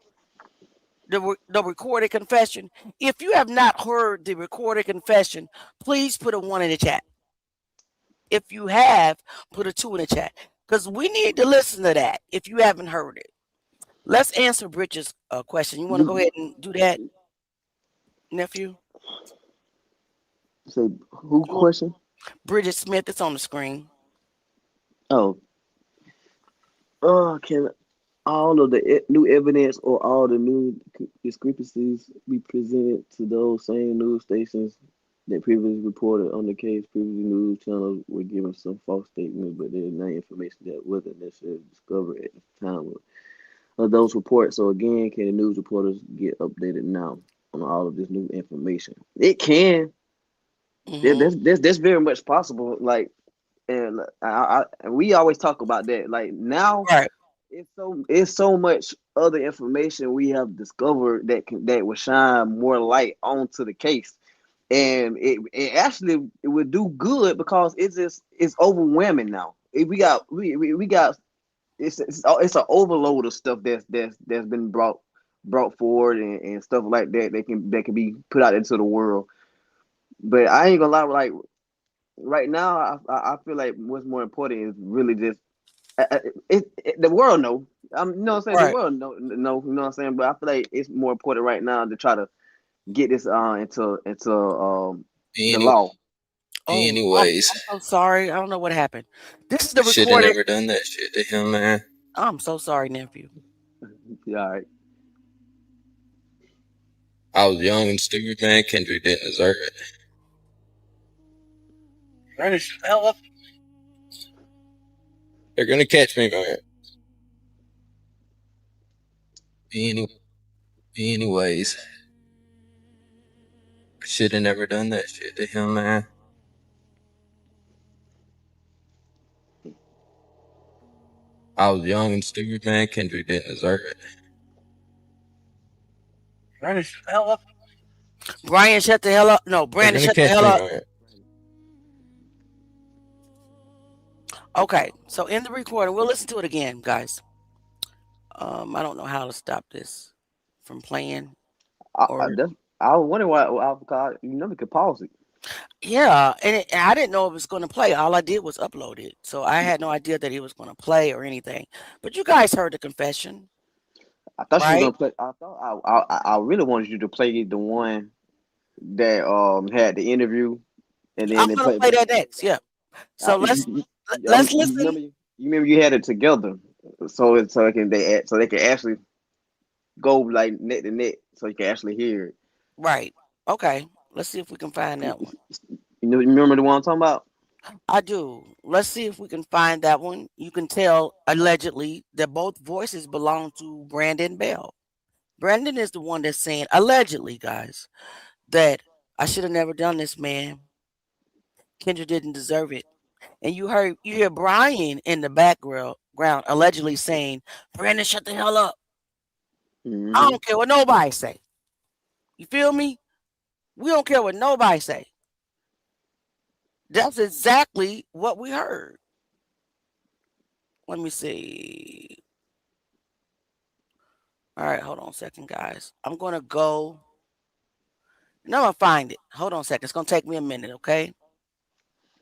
The recorded confession. If you have not heard the recorded confession, please put a 1 in the chat. If you have, put a 2 in the chat. Because we need to listen to that if you haven't heard it. Let's answer Bridget's question. You want to go ahead and do that, nephew? Say who question? Bridget Smith, it's on the screen. Oh, can all of the new evidence or all the new discrepancies be presented to those same news stations that previously reported on the case? Previously, news channels were given some false statements, but there's no information that wasn't necessarily discovered at the time of those reports. So again, can the news reporters get updated now on all of this new information? It can. That's very much possible. Like, and we always talk about that. Like now, Right. it's so much other information we have discovered that will shine more light onto the case, and it actually it would do good because it's overwhelming now. We got it's an overload of stuff that's been brought brought forward and stuff like that that can be put out into the world. But I ain't gonna lie, like right now, I feel like what's more important is really just the world know. You know what I'm saying? The Right. world know. You know what I'm saying? But I feel like it's more important right now to try to get this into the Any, law. Oh, anyways, I'm so sorry. I don't know what happened. This is I the should have recording. never done that shit to him, man. I'm so sorry, nephew. Yeah, all right. I was young and stupid, man. Kendrick didn't deserve it. Brandon, shut the hell up. They're gonna catch me, man. Any, anyways, I should have never done that shit to him, man. I was young and stupid, man. Kendrick didn't deserve it. Brandon, shut the hell up. Brian, shut the hell up. No, They're Brandon, gonna shut the catch hell me, up. man. Okay, so in the recording, we'll listen to it again, guys. I don't know how to stop this from playing. I, Or that's, I was wondering why. Because you never could pause it. yeah, and I didn't know it was going to play. All I did was upload it, so I had no idea that it was going to play or anything. But you guys heard the confession, I thought you were right? gonna play. I really wanted you to play the one that had the interview, and then I'm they going to played. play that next. Yeah. So let's listen. You remember you had it together, so they can actually go like net to net, so you can actually hear it. Right. Okay. Let's see if we can find that one. You remember the one I'm talking about? I do. Let's see if we can find that one. You can tell allegedly that both voices belong to Brandon Bell. Brandon is the one that's saying allegedly, guys, that I should have never done this, man. Kendra didn't deserve it. And you hear Brian in the background allegedly saying, Brandon, shut the hell up. I Hmm. don't care what nobody say. You feel me? We don't care what nobody say. That's exactly what we heard. Let me see. All right, hold on a second, guys. I'm gonna go. No, I'm gonna find it. Hold on a second. It's gonna take me a minute, okay?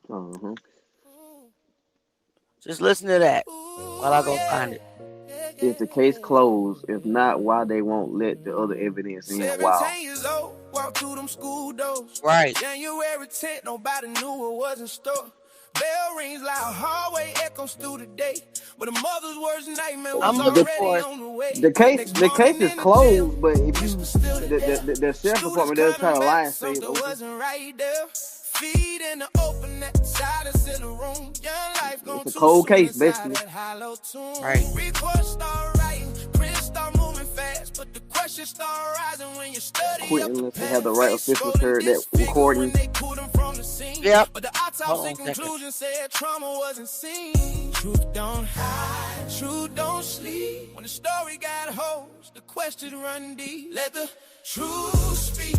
Uh-huh. Just listen to that while I go find it. Is the case closed? If not, why they won't let the other evidence in? Wow. 17 years old, walk through them school doors. Right. January 10th, nobody knew it was in store. Bell rings loud, hallway echoes through the day. But a mother's worst nightmare I'm was looking already for it. on the way. Next The case morning is in the gym, closed, but if bitch you was still to death. the sheriff Students department they'll try climbing to lie back, and say it's something open. wasn't right there. Feet in the open, that silence in the room. Young life gone It's a too cold soon case, inside basically. that hollow tomb. Right. Record start writing, print start moving fast, but the questions start rising when you study up Quit the unless they have the past. right Face officials rolling heard that disfigure when recording. they pulled him from the scene. Yep. But the Hold autopsy on a second. conclusion said trauma wasn't seen. Truth don't hide, truth don't sleep. When the story got holes, the questions run deep. Let the truth speak.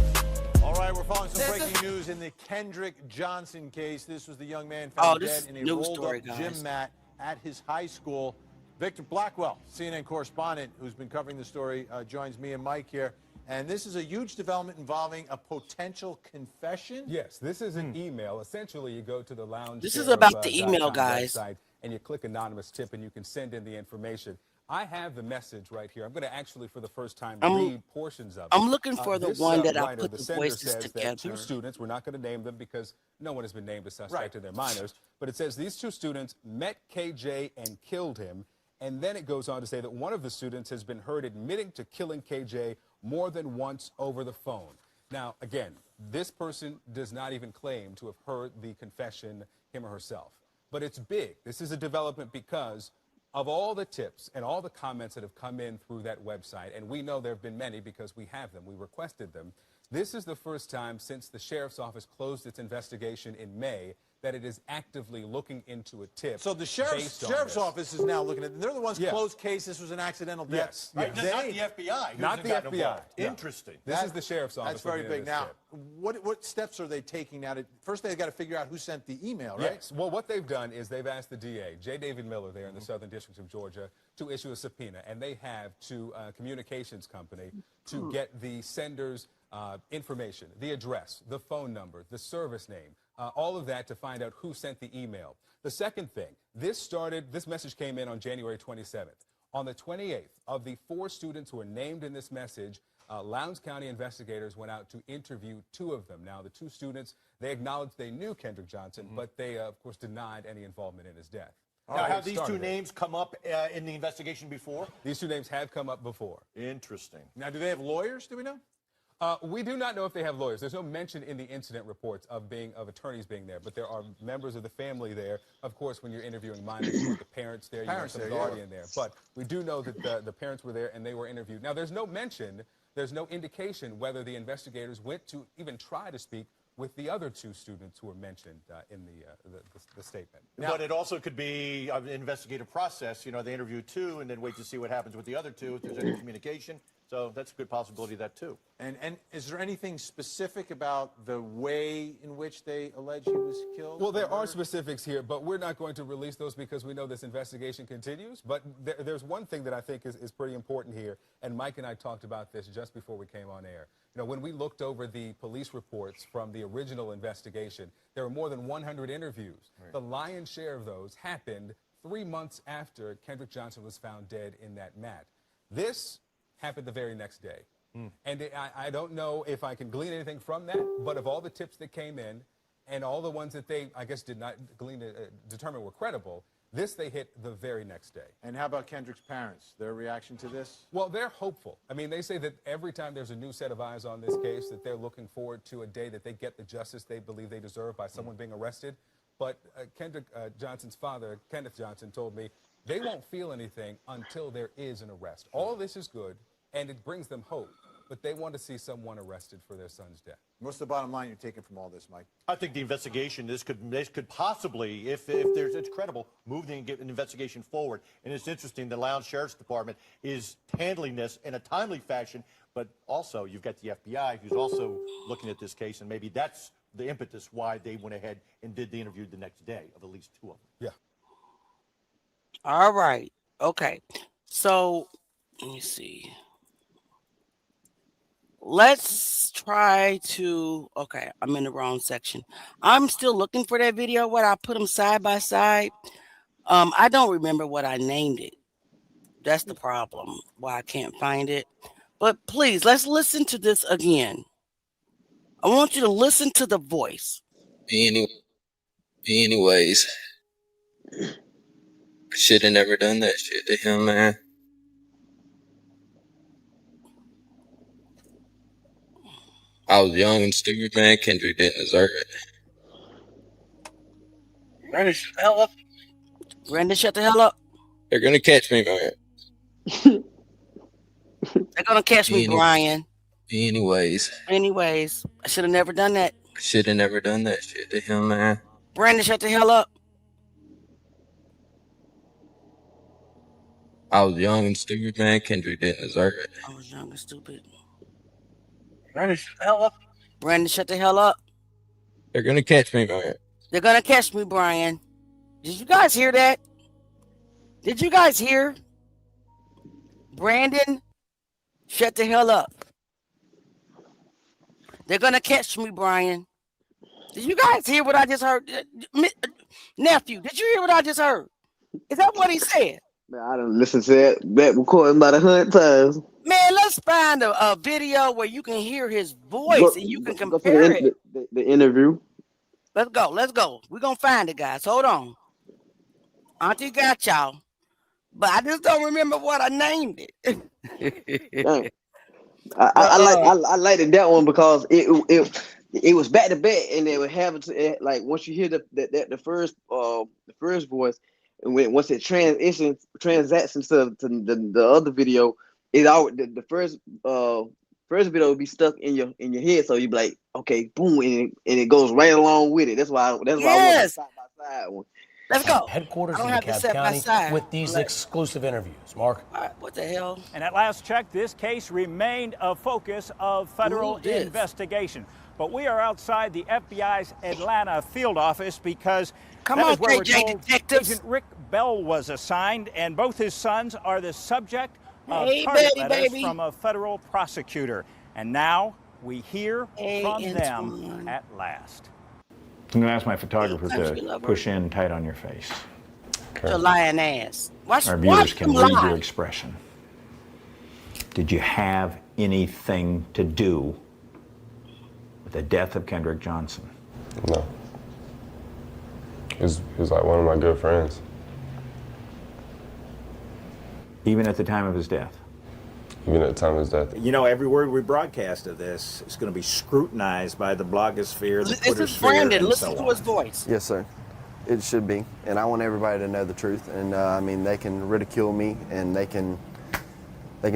All right, we're following some breaking news in the Kendrick Johnson case. This was the young man Oh, found this dead is in a a news rolled-up story, gym guys. mat at his high school. Victor Blackwell, CNN correspondent who's been covering the story, joins me and Mike here. And this is a huge development involving a potential confession. Yes, this is an email. Essentially, you go to the This is about the email, loungesheriff.com guys. website and you click anonymous tip and you can send in the information. I have the message right here. I'm going to actually, for the first time, I'm read portions of it. I'm looking for the one that I writer, put the the sender, voices says that two together. students, we're not going to name them because no one has been named a suspect Right. and they're minors, but it says these two students met KJ and killed him. And then it goes on to say that one of the students has been heard admitting to killing KJ more than once over the phone. Now, again, this person does not even claim to have heard the confession, him or herself. But it's big. This is a development because of all the tips and all the comments that have come in through that website, and we know there have been many because we have them, we requested them. This is the first time since the sheriff's office closed its investigation in May that it is actively looking into a tip. So the based on sheriff's this. office is now looking at it. They're the ones closed case. This was an accidental death. Yes, Right? yes. Not the FBI. Who Not hasn't the gotten FBI. involved. No. Interesting. This is the sheriff's office. That's very looking big. into this Now, tip. what steps are they taking now? First, they've got to figure out who sent the email, right? Yes. Well, what they've done is they've asked the DA, J. David Miller, there in the Southern District of Georgia, to issue a subpoena, and they have to a communications company to get the sender's information, the address, the phone number, the service name, all of that to find out who sent the email. The second thing, this message came in on January 27th. On the 28th, of the 4 students who were named in this message, Lowndes County investigators went out to interview 2 of them. Now, the 2 students, they acknowledged they knew Kendrick Johnson, but they, of course, denied any involvement in his death. Now, have these 2 names come up in the investigation before? These 2 names have come up before. Interesting. Now, do they have lawyers? Do we know? We do not know if they have lawyers. There's no mention in the incident reports of attorneys being there, but there are members of the family there. Of course, when you're interviewing minors, you have the parents there, you have some guardian there. But we do know that the parents were there and they were interviewed. Now, there's no mention, there's no indication whether the investigators went to even try to speak with the other 2 students who were mentioned in the statement. Now, but it also could be an investigative process. You know, they interview 2 and then wait to see what happens with the other 2, if there's any communication. So that's a good possibility of that, too. And is there anything specific about the way in which they allege he was killed? Well, there are specifics here, but we're not going to release those because we know this investigation continues. But there's one thing that I think is pretty important here, and Mike and I talked about this just before we came on air. You know, when we looked over the police reports from the original investigation, there were more than 100 interviews. Right. The lion's share of those happened 3 months after Kendrick Johnson was found dead in that mat. This happened the very next day. And I don't know if I can glean anything from that, but of all the tips that came in and all the ones that they, I guess, did not determine were credible, this they hit the very next day. And how about Kendrick's parents? Their reaction to this? Well, they're hopeful. I mean, they say that every time there's a new set of eyes on this case, that they're looking forward to a day that they get the justice they believe they deserve by someone being arrested. But Kendrick Johnson's father, Kenneth Johnson, told me they won't feel anything until there is an arrest. All this is good, and it brings them hope, but they want to see someone arrested for their son's death. What's the bottom line you're taking from all this, Mike? I think the investigation, this could possibly, if it's credible, move the investigation forward. And it's interesting, the Lowndes Sheriff's Department is handling this in a timely fashion, but also you've got the FBI who's also looking at this case, and maybe that's the impetus why they went ahead and did the interview the next day of at least 2 of them. Yeah. All right. Okay. So, let me see. Let's try to, okay, I'm in the wrong section. I'm still looking for that video where I put them side by side. I don't remember what I named it. That's the problem, why I can't find it. But please, let's listen to this again. I want you to listen to the voice. Anyways, should have never done that shit to him, man. I was young and stupid, man. Kendrick didn't deserve it. Brandon, shut the hell up. Brandon, shut the hell up. They're gonna catch me, man. They're gonna catch me, Brian. Anyways, I should have never done that. should have never done that shit to him, man. Brandon, shut the hell up. I was young and stupid, man. Kendrick didn't deserve it. I was young and stupid. Brandon, shut the hell up. Brandon, shut the hell up. They're gonna catch me, man. They're gonna catch me, Brian. Did you guys hear that? Did you guys hear? Brandon, shut the hell up. They're gonna catch me, Brian. Did you guys hear what I just heard? Nephew, did you hear what I just heard? Is that what he said? Man, I done listened to that back recording about 100 times. Man, let's find a video where you can hear his voice and you can compare it. The interview. Let's go. We're going to find it, guys. Hold on. Auntie got y'all. But I just don't remember what I named it. I liked that one because it was back to back, and they would have it like once you hear the first voice, and once it transacts into the other video, it all the first video would be stuck in your head, so you'd be like, okay, boom, and it goes right along with it. That's why I want the Yes. side by side one. Let's go. Headquarters I don't in have to DeKalb sit by County side. with these exclusive interviews. Mark. All right, what the hell? And at last check, this case remained a focus of federal Who this? investigation. But we are outside the FBI's Atlanta field office because Come that on, is where we're KJ told detectives. Agent Rick Bell was assigned, and both his sons are the subject of Hey, target baby, letters baby. from a federal prosecutor. And now we hear Hey, from them Antoine. at last. I'm going to ask my photographer Country to lover. push in tight on your face. Your lying ass. Watch, Our viewers watch can them read lie. your expression. Did you have anything to do with the death of Kendrick Johnson? No. He was like one of my good friends. Even at the time of his death? Even at the time of his death. You know, every word we broadcast of this is going to be scrutinized by the blogosphere, the This Twitter is sphere, Brandon. and Listen so to on. his voice. Yes, sir. It should be, and I want everybody to know the truth. And I mean, they can ridicule me, and they can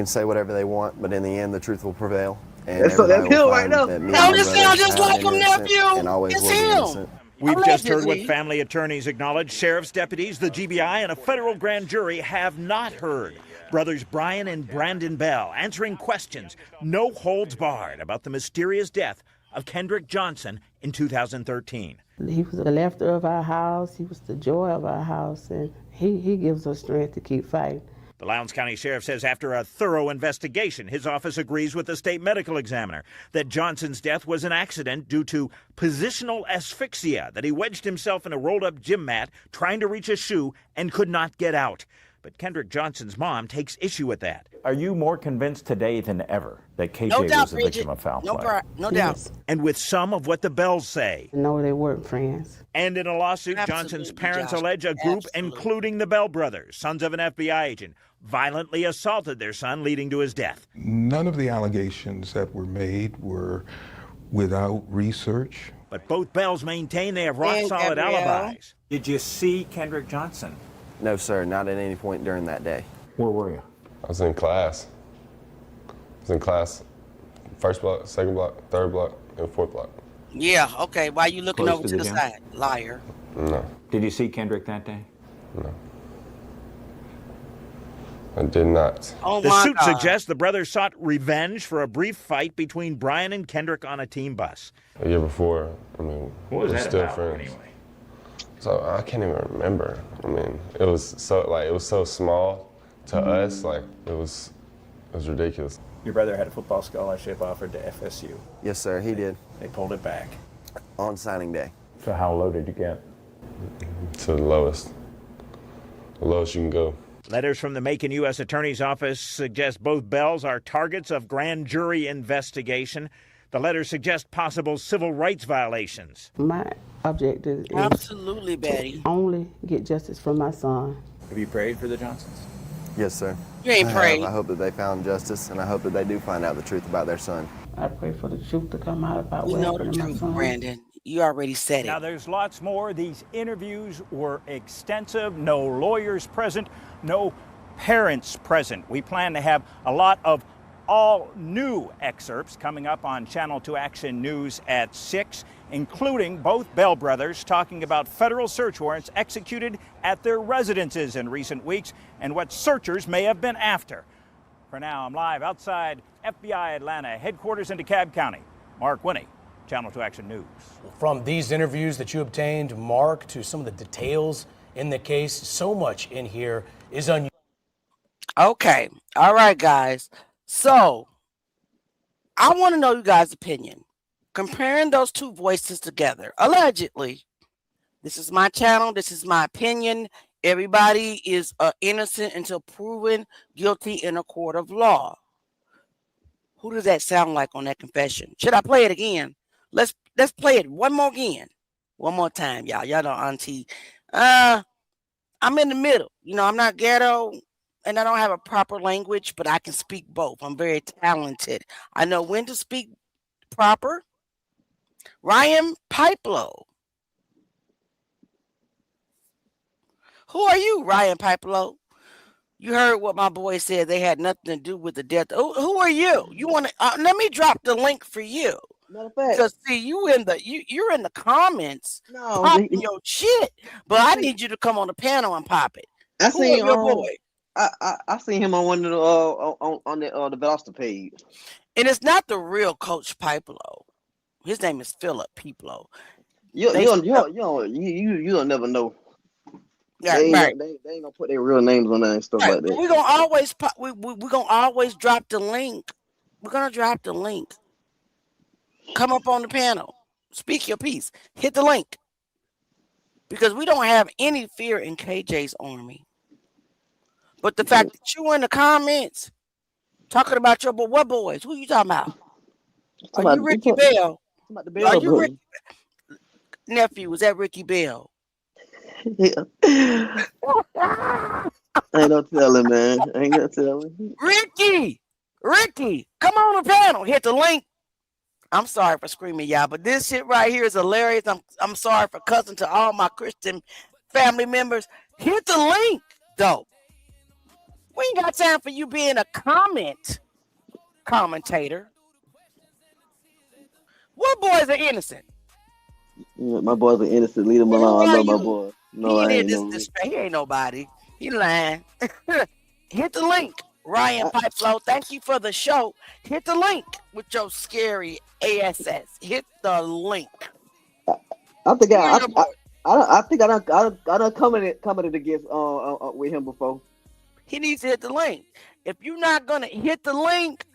say whatever they want, but in the end, the truth will prevail. And That's everybody will him right find now. that me No, and my this brother sounds just have like been him, innocent nephew. and always It's will be him. innocent. We've just heard what Allegedly. family attorneys acknowledge. Sheriff's deputies, the GBI, and a federal grand jury have not heard. Brothers Brian and Brandon Bell answering questions, no holds barred, about the mysterious death of Kendrick Johnson in 2013. He was the laughter of our house. He was the joy of our house, and he gives us strength to keep fighting. The Lowndes County Sheriff says after a thorough investigation, his office agrees with the state medical examiner that Johnson's death was an accident due to positional asphyxia, that he wedged himself in a rolled-up gym mat trying to reach a shoe and could not get out. But Kendrick Johnson's mom takes issue with that. Are you more convinced today than ever that KJ No doubt, was a victim Bridget. of foul No, play? no doubt. Yes. And with some of what the Bells say. No, they weren't friends. And in a lawsuit, Absolutely, Johnson's parents Josh. allege a group, Absolutely. including the Bell brothers, sons of an FBI agent, violently assaulted their son, leading to his death. None of the allegations that were made were without research. But both Bells maintain they have rock-solid Gabrielle. alibis. Did you see Kendrick Johnson? No, sir, not at any point during that day. Where were you? I was in class. I was in class, first block, second block, third block, and fourth block. Yeah, okay. Why you looking Close over to to the the gym? side? Liar. No, Did you see Kendrick that day? no. I did not. Oh The my suit God. suggests the brothers sought revenge for a brief fight between Brian and Kendrick on a team bus. A year before, I mean, What was we're that still about, friends. anyway? So I can't even remember. I mean, it was so small to us, like it was ridiculous. Your brother had a football scholarship offered to FSU. Yes, sir, he did. They pulled it back. On signing day. So how low did you get? To the lowest you can go. Letters from the Macon U.S. Attorney's Office suggest both Bells are targets of grand jury investigation. The letters suggest possible civil rights violations. My objective is Absolutely, Betty. to only get justice for my son. Have you prayed for the Johnsons? Yes, sir. You ain't I have. prayed. I hope that they found justice, and I hope that they do find out the truth about their son. I pray for the truth to come out about We what know happened the to my truth, son. Brandon. You already said Now, it. there's lots more. These interviews were extensive. No lawyers present, no parents present. We plan to have a lot of all new excerpts coming up on Channel 2 Action News at 6, including both Bell brothers talking about federal search warrants executed at their residences in recent weeks and what searchers may have been after. For now, I'm live outside FBI Atlanta headquarters in DeKalb County. Mark Winnie, Channel 2 Action News. From these interviews that you obtained, Mark, to some of the details in the case, so much in here is unusual. Okay. All right, guys. So, I want to know you guys' opinion. Comparing those two voices together, allegedly, this is my channel, this is my opinion. Everybody is innocent until proven guilty in a court of law. Who does that sound like on that confession? Should I play it again? Let's play it one more time, y'all. Y'all know Auntie. I'm in the middle. You know, I'm not ghetto. And I don't have a proper language, but I can speak both. I'm very talented. I know when to speak proper. Ryan Pipelo. Who are you, Ryan Pipelo? You heard what my boy said. They had nothing to do with the death. Who are you? You want to? Let me drop the link for you. Matter of fact, Because see, you're in the comments no, popping your shit, but I see, need you to come on the panel and pop it. I Who are seen your boy? I seen him on one of the on the Valdosta page. And it's not the real Coach Pipelo. His name is Philip Pipelo. You They don't never know. Yeah, They ain't right. they ain't gonna put their real names on there and stuff Right. like that. We're gonna always we're gonna always drop the link. We're gonna drop the link. Come up on the panel. Speak your piece. Hit the link. Because we don't have any fear in KJ's army. But the fact that you in the comments talking about your boy, what boys? Who you talking about? Are you Ricky Bell? Are you Ricky nephew? Was that Ricky Bell? Yeah. Ain't no telling, man. Ain't no telling. Ricky, come on the panel. Hit the link. I'm sorry for screaming, y'all, but this shit right here is hilarious. I'm sorry for cussing to all my Christian family members. Hit the link, though. We ain't got time for you being a commentator. What boys are innocent? Yeah, my boys are innocent. Leave them alone. I love my boy. No, I ain't no. He ain't nobody. He lying. Hit the link. Ryan Pipeflow, thank you for the show. Hit the link with your scary ASS. Hit the link. I think I done commented against with him before. He needs to hit the link. If you're not gonna hit the link,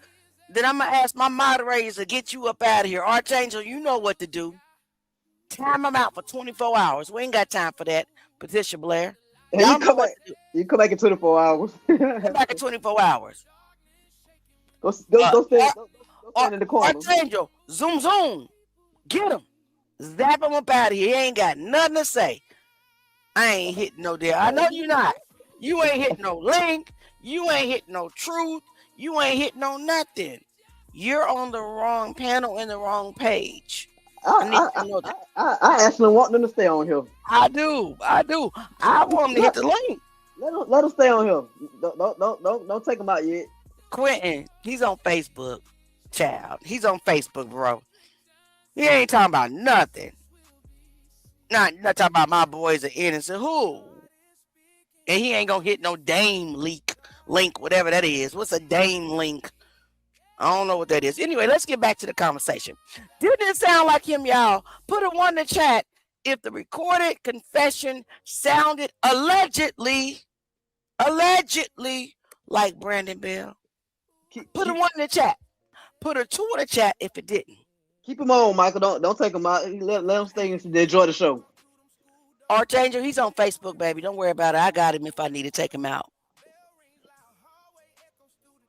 then I'm gonna ask my moderators to get you up out of here. Archangel, you know what to do. Time them out for 24 hours. We ain't got time for that. Patricia Blair. Hey, you come back in 24 hours. Come back in 24 hours. Go stand in the corner. Archangel, zoom. Get him. Zap him up out of here. He ain't got nothing to say. I ain't hitting no deal. I know you not. You ain't hitting no link. You ain't hitting no truth. You ain't hitting no nothing. You're on the wrong panel and the wrong page. I actually want them to stay on here. I do. I want them to hit the link. Let them stay on here. Don't take them out yet. Quentin, he's on Facebook, child. He's on Facebook, bro. He ain't talking about nothing. Not talking about my boys are innocent. Who? And he ain't gonna hit no Dame link, whatever that is. What's a Dame link? I don't know what that is. Anyway, let's get back to the conversation. Didn't it sound like him, y'all? Put a 1 in the chat if the recorded confession sounded allegedly like Brandon Bell. Put a 1 in the chat. Put a 2 in the chat if it didn't. Keep him on, Michael. Don't take him out. Let him stay and enjoy the show. Archangel, he's on Facebook, baby. Don't worry about it. I got him if I need to take him out.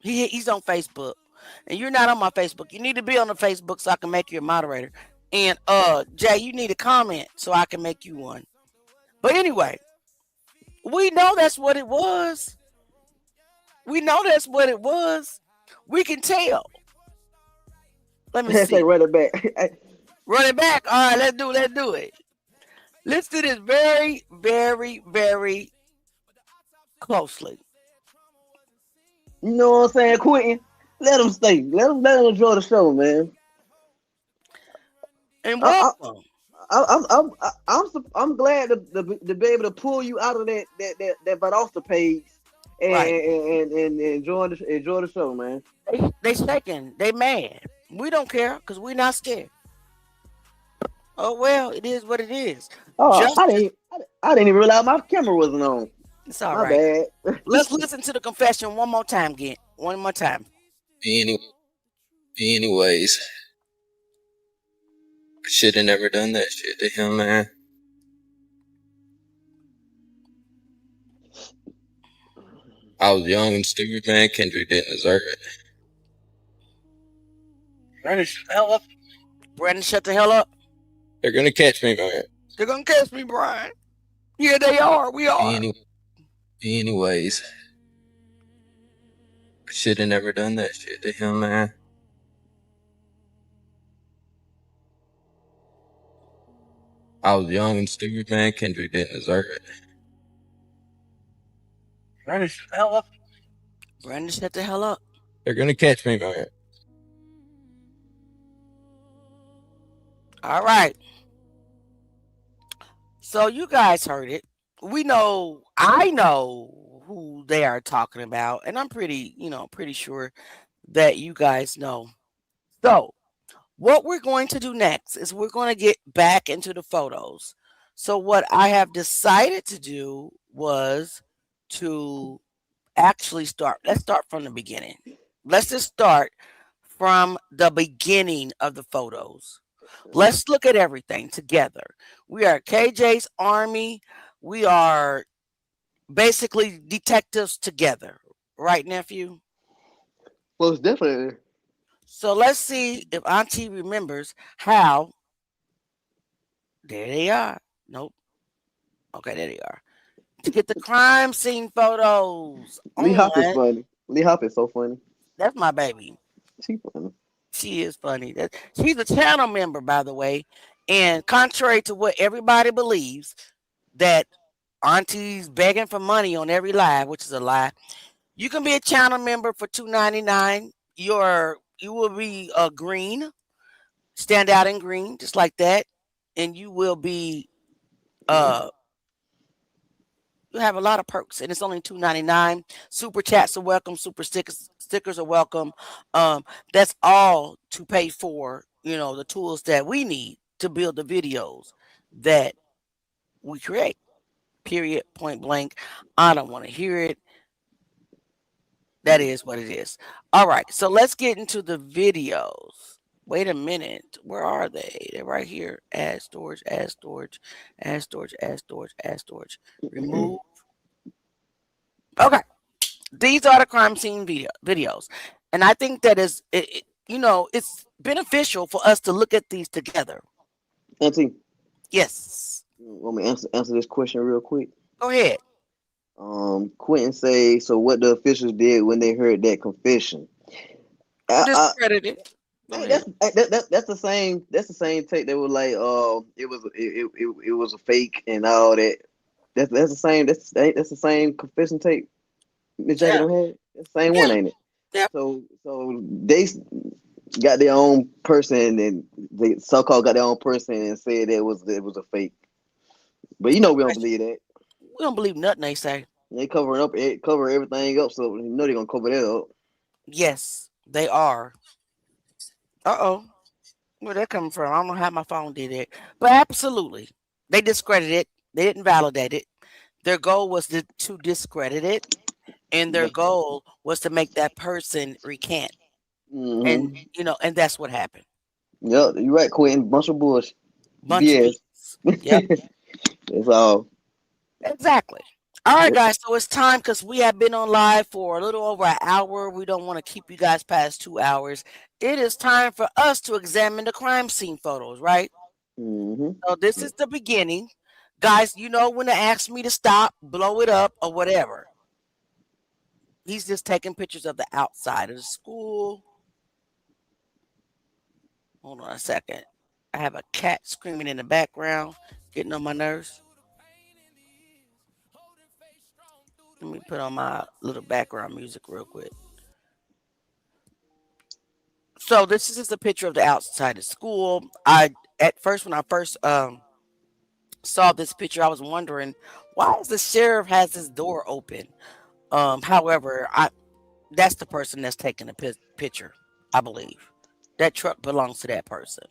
He's on Facebook. And you're not on my Facebook. You need to be on the Facebook so I can make you a moderator. And Jay, you need a comment so I can make you one. But anyway, we know that's what it was. We can tell. Let me see. Run it back. Run it back. All right, let's do it. Let's do this very, very, very closely. You know what I'm saying, Quentin? Let them stay. Let them enjoy the show, man. And welcome. I'm glad to be able to pull you out of that Valdosta page and enjoy the show, man. They shaking. They mad. We don't care because we're not scared. Oh well, it is what it is. Oh, I didn't even realize my camera wasn't on. It's all my right. Bad. Let's listen to the confession one more time, Gint. One more time. Anyways, I should have never done that shit to him, man. I was young and stupid, man. Kendrick didn't deserve it. Brandon, shut the hell up. Brandon, shut the hell up. They're gonna catch me, man. They're gonna catch me, Brian. Yeah, they are. We are. Anyways, I should have never done that shit to him, man. I was young and stupid, man. Kendrick didn't deserve it. Brandon, shut the hell up. Brandon, shut the hell up. They're gonna catch me, man. All right. So you guys heard it. We know, I know who they are talking about, and I'm pretty sure that you guys know. So what we're going to do next is we're going to get back into the photos. So what I have decided to do was to actually start. Let's start from the beginning. Let's just start from the beginning of the photos. Let's look at everything together. We are KJ's Army. We are basically detectives together, right, nephew? Well, it's definitely. So let's see if Auntie remembers how. There they are. Nope. Okay, there they are. To get the crime scene photos Lee Hop is on. funny. Lee Hop is so funny. That's my baby. She funny. She is funny. She's a channel member, by the way. And contrary to what everybody believes, that Auntie's begging for money on every live, which is a lie. You can be a channel member for $2.99. You will be green, stand out in green, just like that, and you will be you have a lot of perks, and it's only $2.99. Super chats are welcome. Super stickers are welcome. That's all to pay for, the tools that we need to build the videos that we create. Period. Point blank. I don't want to hear it. That is what it is. All right. So let's get into the videos. Wait a minute. Where are they? They're right here. Add storage, add storage, add storage, add storage, add storage. Remove. Okay. These are the crime scene videos. And I think that it's beneficial for us to look at these together. Auntie, Yes. want me to answer this question real quick? Go ahead. Quentin say, so what the officials did when they heard that confession? Discredited. That's the same. That's the same take. They were like, it was a fake and all that. That's the same. That's the same confession tape. Miss Jackie don't have the same one, ain't it? Yeah. So they got their own person, and they so-called got their own person and said it was a fake. But we don't believe that. We don't believe nothing they say. They cover everything up, so you know they're gonna cover that up. Yes, they are. Where that coming from? I don't know how my phone did it, but absolutely, they discredited it. They didn't validate it. Their goal was to discredit it, and their goal was to make that person recant. Mm-hmm. And that's what happened. Yep, you're right, Quentin. Bunch of bullshit. Yes. Yep. That's all. Exactly. All right, guys. So it's time because we have been on live for a little over an hour. We don't want to keep you guys past 2 hours. It is time for us to examine the crime scene photos, right? Mm-hmm. So this is the beginning. Guys, you know when to ask me to stop, blow it up, or whatever. He's just taking pictures of the outside of the school. Hold on a second. I have a cat screaming in the background, getting on my nerves. Let me put on my little background music real quick. So this is just a picture of the outside of school. When I first saw this picture, I was wondering why is the sheriff has his door open. However, that's the person that's taking the picture. I believe that truck belongs to that person.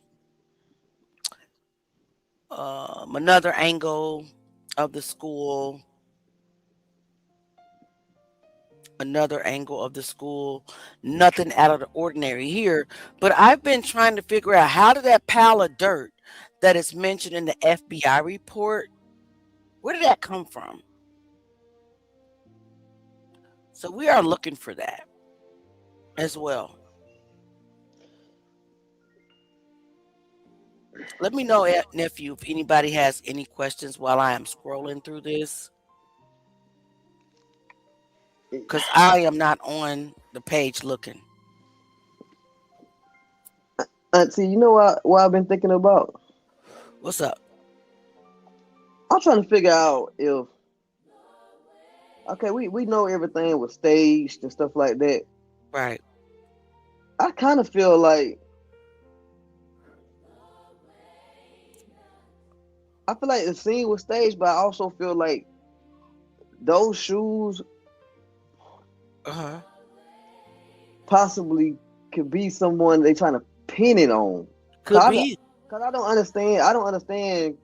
Another angle of the school. Another angle of the school. Nothing out of the ordinary here. But I've been trying to figure out how did that pile of dirt that is mentioned in the FBI report, where did that come from? So we are looking for that as well. Let me know, nephew, if anybody has any questions while I am scrolling through this. Because I am not on the page looking. See, you know what I've been thinking about? What's up? I'm trying to figure out if okay, we know everything was staged and stuff like that. Right. I kind of feel like the scene was staged, but I also feel like those shoes possibly could be someone they trying to pin it on. Could be. Cause I don't understand.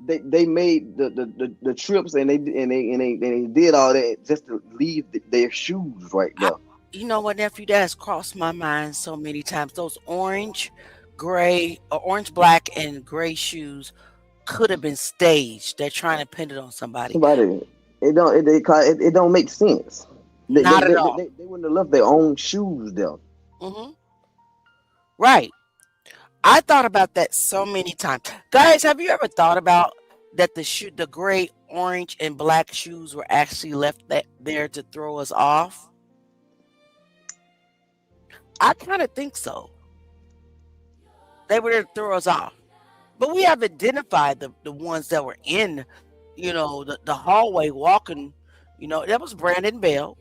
They made the trips and they did all that just to leave their shoes right there. You know what, nephew? That has crossed my mind so many times. Those orange, black, and gray shoes could have been staged. They're trying to pin it on somebody. It don't make sense. Not at all. They wouldn't have left their own shoes there. Right. I thought about that so many times. Guys, have you ever thought about that the gray, orange, and black shoes were actually left there to throw us off? I kind of think so. They were there to throw us off. But we have identified the ones that were in, the hallway walking. That was Brandon Bell.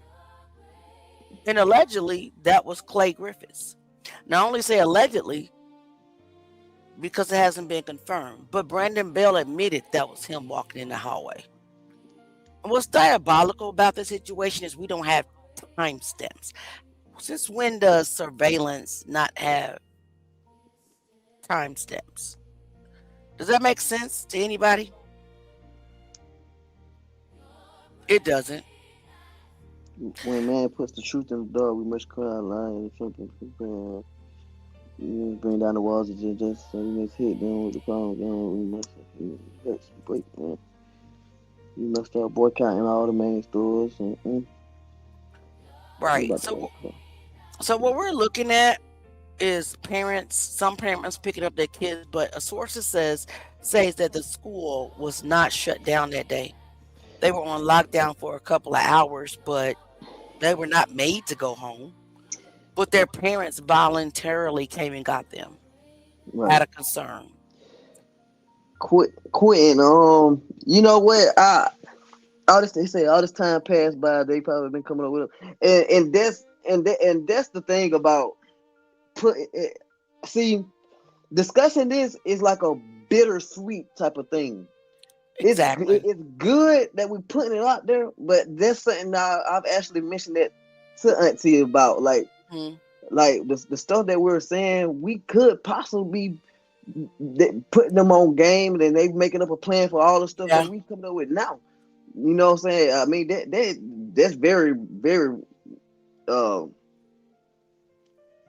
And allegedly, that was Clay Griffiths. Now, I only say allegedly because it hasn't been confirmed. But Brandon Bell admitted that was him walking in the hallway. And what's diabolical about the situation is we don't have timestamps. Since when does surveillance not have timestamps? Does that make sense to anybody? It doesn't. When man puts the truth in the dog, we must cry lying. Something. Bring down the walls of justice, so we must hit them with the palm down. We must break, man. We must start boycotting all the main stores. Right. So what we're looking at is some parents picking up their kids, but a source says that the school was not shut down that day. They were on lockdown for a couple of hours, but they were not made to go home. But their parents voluntarily came and got them out of concern. Quitting. You know what? They say all this time passed by. They probably been coming up with it, and that's the thing about discussing this is like a bittersweet type of thing. Exactly. It's good that we're putting it out there, but that's something I've actually mentioned that to Auntie about, like the stuff that we're saying. We could possibly be putting them on game, and they making up a plan for all the stuff that we coming up with now. You know what I'm saying? I mean that's very, very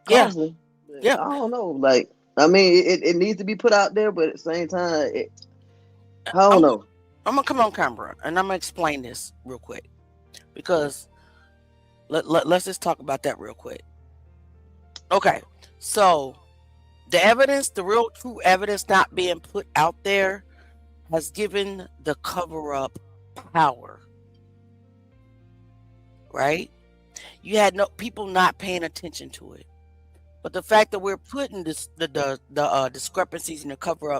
costly. I don't know. Like, I mean, it needs to be put out there, but at the same time, I don't know. I'm gonna come on camera and I'm gonna explain this real quick because let's just talk about that real quick. Okay, so the real true evidence not being put out there has given the cover-up power, right? You had people not paying attention to it. But the fact that we're putting the discrepancies in the covered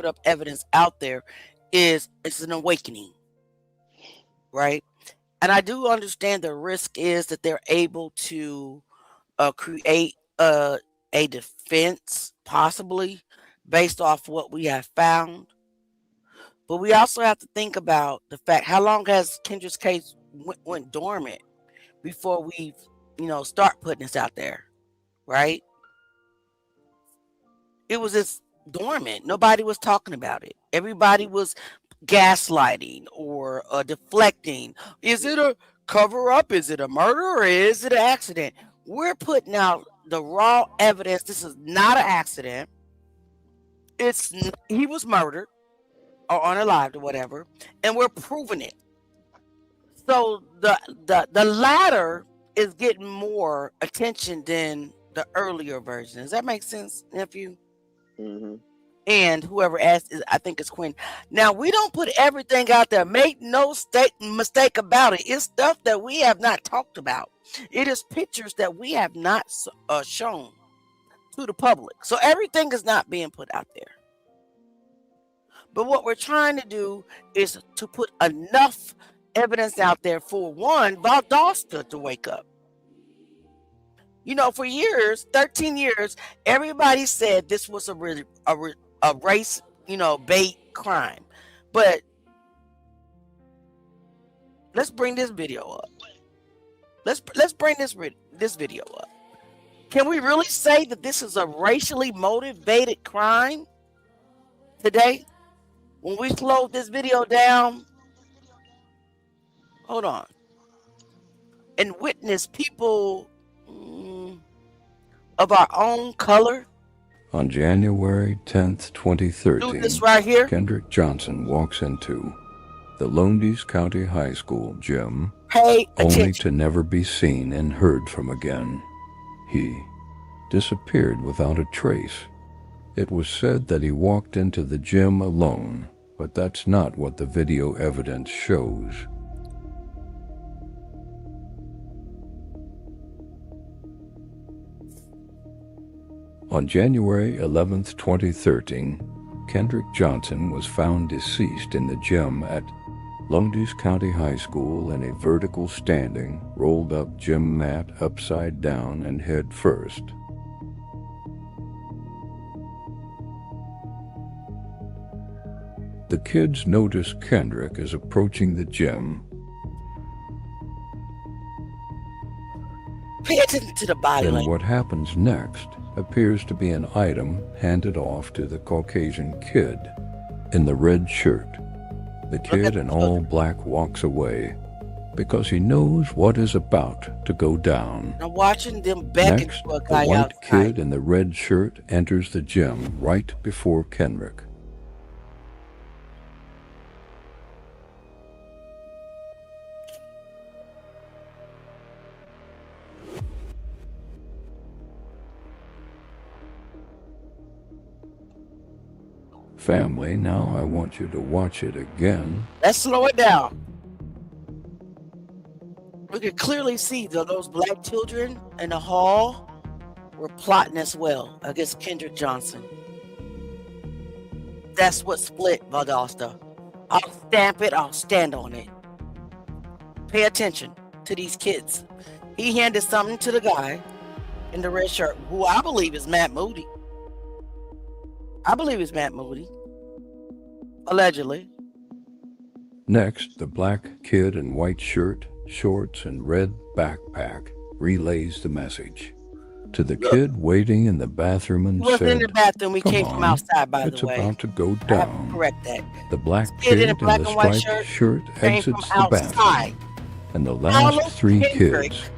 up evidence out there it's an awakening, right? And I do understand the risk is that they're able to create a defense, possibly based off what we have found. But we also have to think about the fact, how long has Kendrick's case went dormant before we start putting this out there? Right? It was just dormant. Nobody was talking about it. Everybody was gaslighting or deflecting. Is it a cover up? Is it a murder? Or is it an accident? We're putting out the raw evidence. This is not an accident. He was murdered or unalived or whatever, and we're proving it. So the latter is getting more attention than the earlier version. Does that make sense, nephew? And whoever asked, I think it's Quinn. Now, we don't put everything out there. Make no mistake about it. It's stuff that we have not talked about. It is pictures that we have not shown to the public. So everything is not being put out there. But what we're trying to do is to put enough evidence out there for one, Valdosta to wake up. You know, for years, 13 years, everybody said this was a race, bait crime. But let's bring this video up. Let's bring this video up. Can we really say that this is a racially motivated crime today? When we slowed this video down, hold on, and witness people of our own color. On January 10th, 2013, this right here. Kendrick Johnson walks into the Lowndes County High School gym, only to never be seen and heard from again. He disappeared without a trace. It was said that he walked into the gym alone, but that's not what the video evidence shows. On January 11th, 2013, Kendrick Johnson was found deceased in the gym at Lowndes County High School in a vertical standing, rolled up gym mat upside down and head first. The kids notice Kendrick is approaching the gym. Pay attention to the body language. Then what happens next appears to be an item handed off to the Caucasian kid in the red shirt. The kid in all black walks away because he knows what is about to go down. I'm watching them beckon Next, to a the guy white outside. kid in the red shirt enters the gym right before Kendrick. Family, now I want you to watch it again. Let's slow it down. We could clearly see that those black children in the hall were plotting as well against Kendrick Johnson. That's what split Valdosta. I'll stamp it, I'll stand on it. Pay attention to these kids. He handed something to the guy in the red shirt, who I believe is Matt Moody. Allegedly. Next, the black kid in white shirt, shorts, and red backpack relays the message to the kid waiting in the bathroom and He wasn't said, in the bathroom. We "Come came from on, outside, by it's the way. about to go I have to down." correct that. The black Kid kid in a black in the and white striped shirt came exits from the bathroom, outside. and the Follow last three Kendrick kids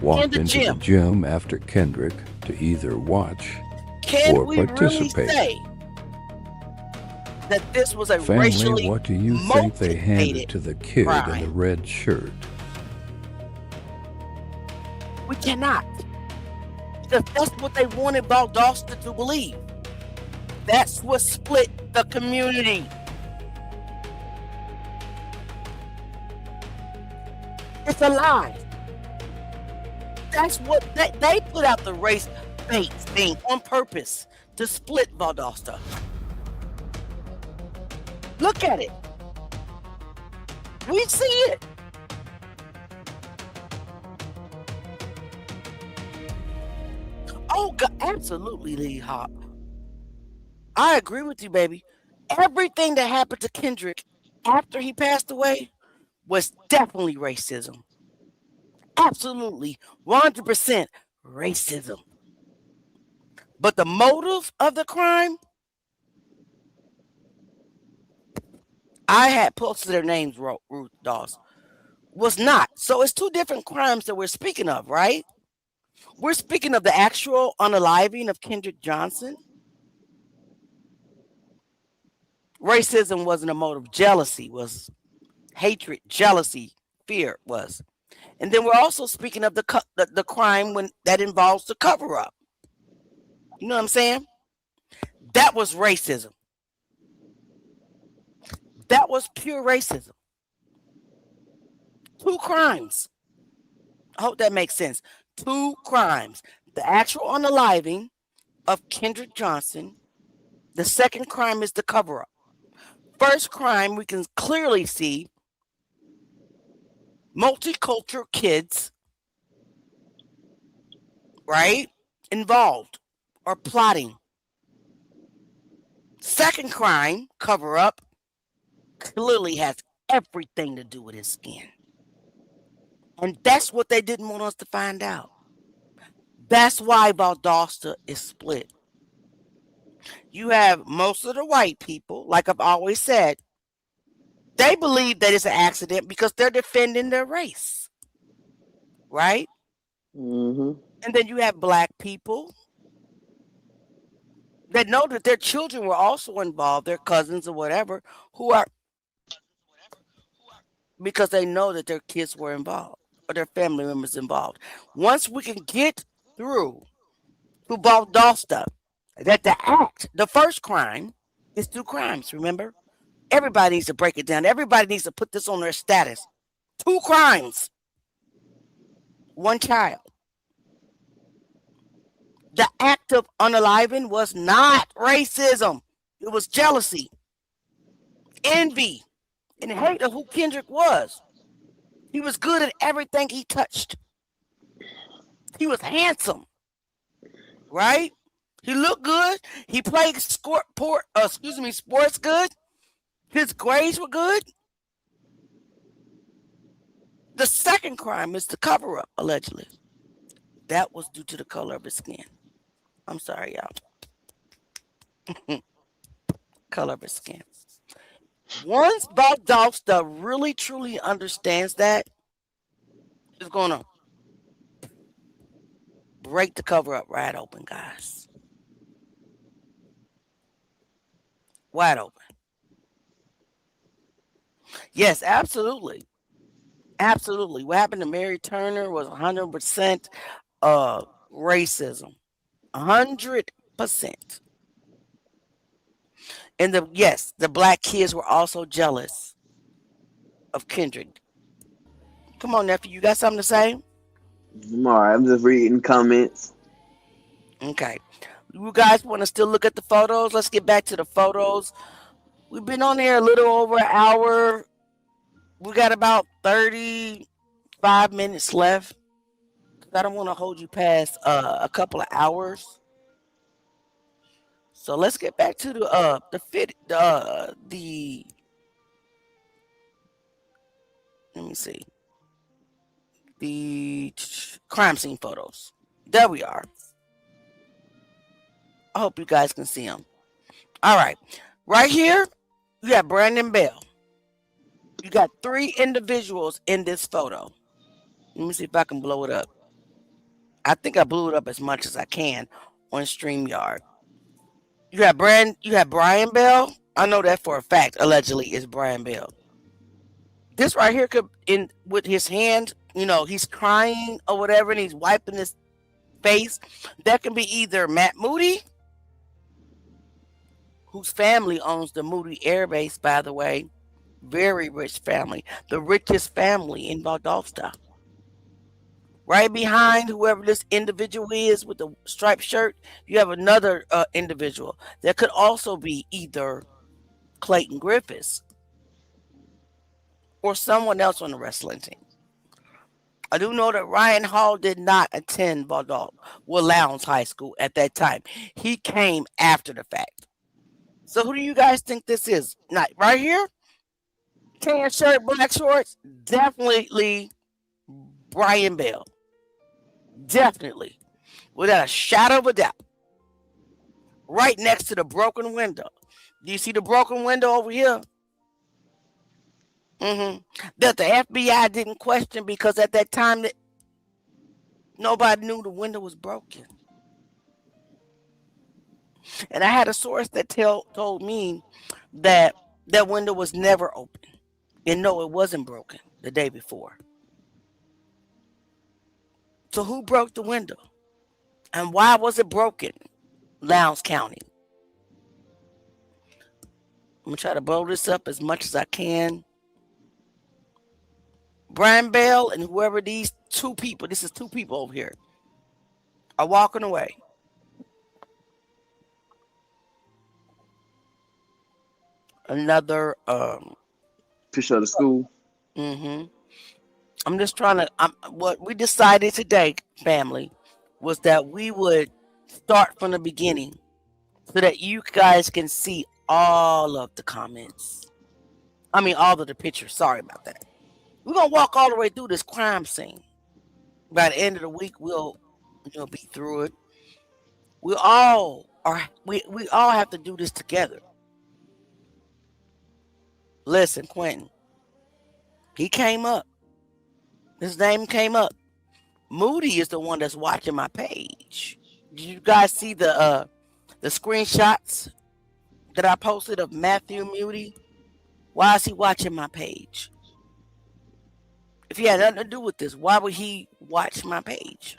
walked in the into the gym after Kendrick to either watch Can or we really participate. say that this was a Family, racially what do you think they handed motivated to the kid in the crime? red shirt? We cannot. Because that's what they wanted Valdosta to believe. That's what split the community. It's a lie. That's what they put out the race bait thing on purpose to split Valdosta. Look at it. We see it. Oh, God, absolutely, Lee Hop. I agree with you, baby. Everything that happened to Kendrick after he passed away was definitely racism. Absolutely, 100% racism. But the motive of the crime, I had posted their names, Ruth Dawes, was not. So it's two different crimes that we're speaking of, right? We're speaking of the actual unaliving of Kendrick Johnson. Racism wasn't a motive. Jealousy was. Hatred, jealousy, fear was. And then we're also speaking of the crime when that involves the cover-up. You know what I'm saying? That was racism. That was pure racism. Two crimes. I hope that makes sense. Two crimes. The actual unaliving of Kendrick Johnson. The second crime is the cover-up. First crime, we can clearly see multicultural kids, right, involved or plotting. Second crime, cover up, clearly has everything to do with his skin. And that's what they didn't want us to find out. That's why Valdosta is split. You have most of the white people, like I've always said, they believe that it's an accident because they're defending their race, right? Mm-hmm. And then you have black people that know that their children were also involved, their cousins or whatever, who are because they know that their kids were involved or their family members involved. Once we can get through to Valdosta, that the first crime is 2 crimes, remember? Everybody needs to break it down. Everybody needs to put this on their status. 2 crimes, 1 child. The act of unaliving was not racism. It was jealousy, envy, and hate of who Kendrick was. He was good at everything he touched. He was handsome, right? He looked good. He played sports good. His grades were good. The second crime is the cover up, allegedly. That was due to the color of his skin. I'm sorry, y'all. Color of his skin. Once Valdosta really truly understands that, it's gonna break the cover up right open, guys. Wide open. Yes, absolutely. Absolutely. What happened to Mary Turner was 100% racism. 100%. And the black kids were also jealous of Kendrick. Come on, nephew, you got something to say? I'm all right. I'm just reading comments. Okay. You guys want to still look at the photos? Let's get back to the photos. We've been on here a little over an hour. We got about 35 minutes left. I don't want to hold you past a couple of hours. So let's get back to the let me see. The crime scene photos. There we are. I hope you guys can see them. All right. Right here, you got Brandon Bell. You got 3 individuals in this photo. Let me see if I can blow it up. I think I blew it up as much as I can on StreamYard. You have Brian Bell. I know that for a fact. Allegedly, is Brian Bell. This right here could with his hand, he's crying or whatever, and he's wiping his face. That can be either Matt Moody, whose family owns the Moody Air Base, by the way. Very rich family. The richest family in Valdosta. Right behind whoever this individual is with the striped shirt, you have another individual. That could also be either Clayton Griffiths or someone else on the wrestling team. I do know that Ryan Hall did not attend Lowndes High School at that time. He came after the fact. So who do you guys think this is? Not right here? Tan shirt, black shorts? Definitely Brian Bell. Definitely. Without a shadow of a doubt. Right next to the broken window. Do you see the broken window over here? That the FBI didn't question because at that time that nobody knew the window was broken. And I had a source that told me that that window was never open. And no, it wasn't broken the day before. So who broke the window? And why was it broken? Lowndes County. I'm going to try to blow this up as much as I can. Brian Bell and whoever these 2 people, this is 2 people over here, are walking away. Another picture of the school. I'm just trying to. What we decided today, family, was that we would start from the beginning so that you guys can see all of the comments. I mean, all of the pictures. Sorry about that. We're gonna walk all the way through this crime scene. By the end of the week, we'll be through it. We all have to do this together. Listen, Quentin, he came up. His name came up. Moody is the one that's watching my page. Did you guys see the screenshots that I posted of Matthew Moody? Why is he watching my page? If he had nothing to do with this, why would he watch my page?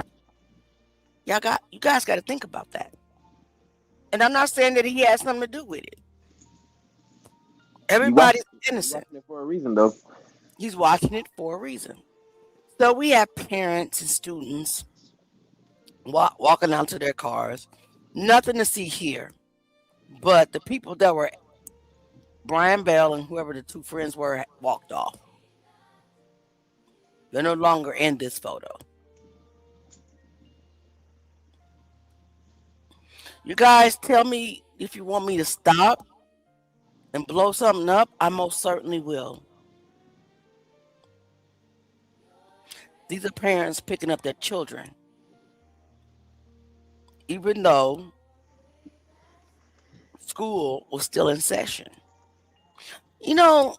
You guys got to think about that. And I'm not saying that he has something to do with it. Everybody's innocent. He's watching it for a reason, though. He's watching it for a reason. So we have parents and students walking out to their cars. Nothing to see here. But the people that were Brian Bell and whoever the two friends were walked off. They're no longer in this photo. You guys tell me if you want me to stop and blow something up. I most certainly will. These are parents picking up their children. Even though school was still in session. You know,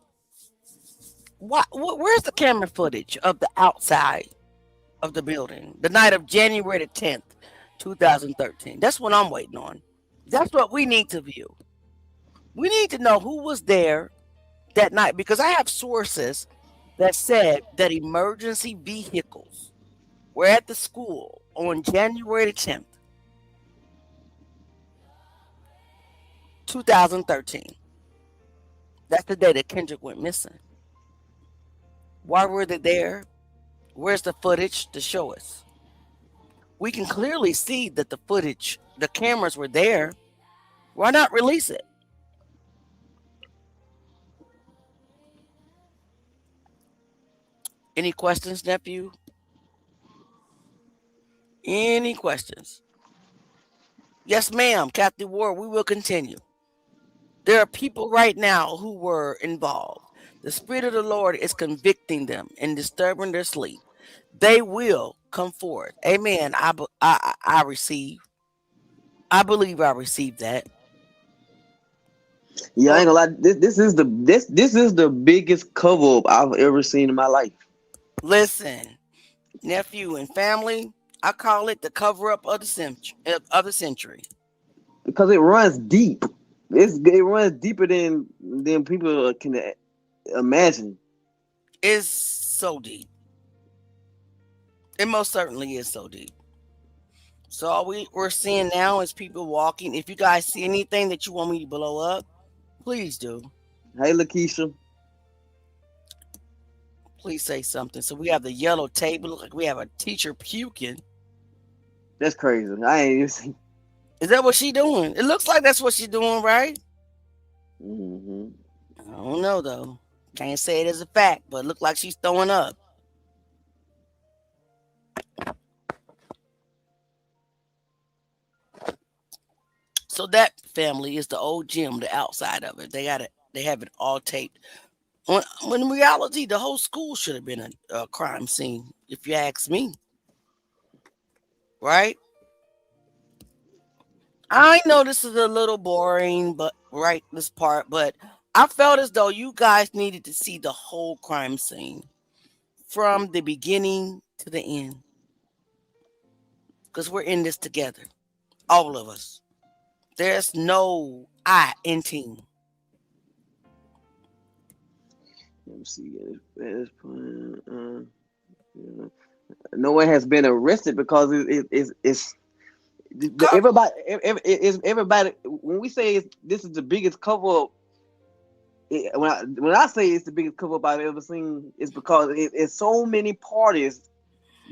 where's the camera footage of the outside of the building? The night of January the 10th, 2013. That's what I'm waiting on. That's what we need to view. We need to know who was there that night, because I have sources that said that emergency vehicles were at the school on January the 10th, 2013. That's the day that Kendrick went missing. Why were they there? Where's the footage to show us? We can clearly see that the footage, the cameras were there. Why not release it? Any questions, nephew? Any questions? Yes, ma'am, Captain Ward, we will continue. There are people right now who were involved. The Spirit of the Lord is convicting them and disturbing their sleep. They will come forward. Amen. I receive. I believe I received that. Yeah, I ain't gonna lie. This is the biggest cover up I've ever seen in my life. Listen, nephew and family, I call it the cover up of the century. Because it runs deep. It runs deeper than people can imagine. It's so deep. It most certainly is so deep. So all we're seeing now is people walking. If you guys see anything that you want me to blow up, please do. Hey, Lakeisha. Please say something. So we have the yellow tape. It looks like we have a teacher puking. That's crazy. I ain't even seen. Is that what she doing? It looks like that's what she's doing, right? Mm-hmm. I don't know, though. Can't say it as a fact, but it looked like she's throwing up. So that, family, is the old gym, the outside of it. They have it all taped. When in reality, the whole school should have been a crime scene, if you ask me. Right? I know this is a little boring, but this part, but I felt as though you guys needed to see the whole crime scene from the beginning to the end. Because we're in this together. All of us. There's no I in team. Let me see. No one has been arrested because it's everybody. When we say this is the biggest cover up, when I say it's the biggest cover up I've ever seen, it's because it's so many parties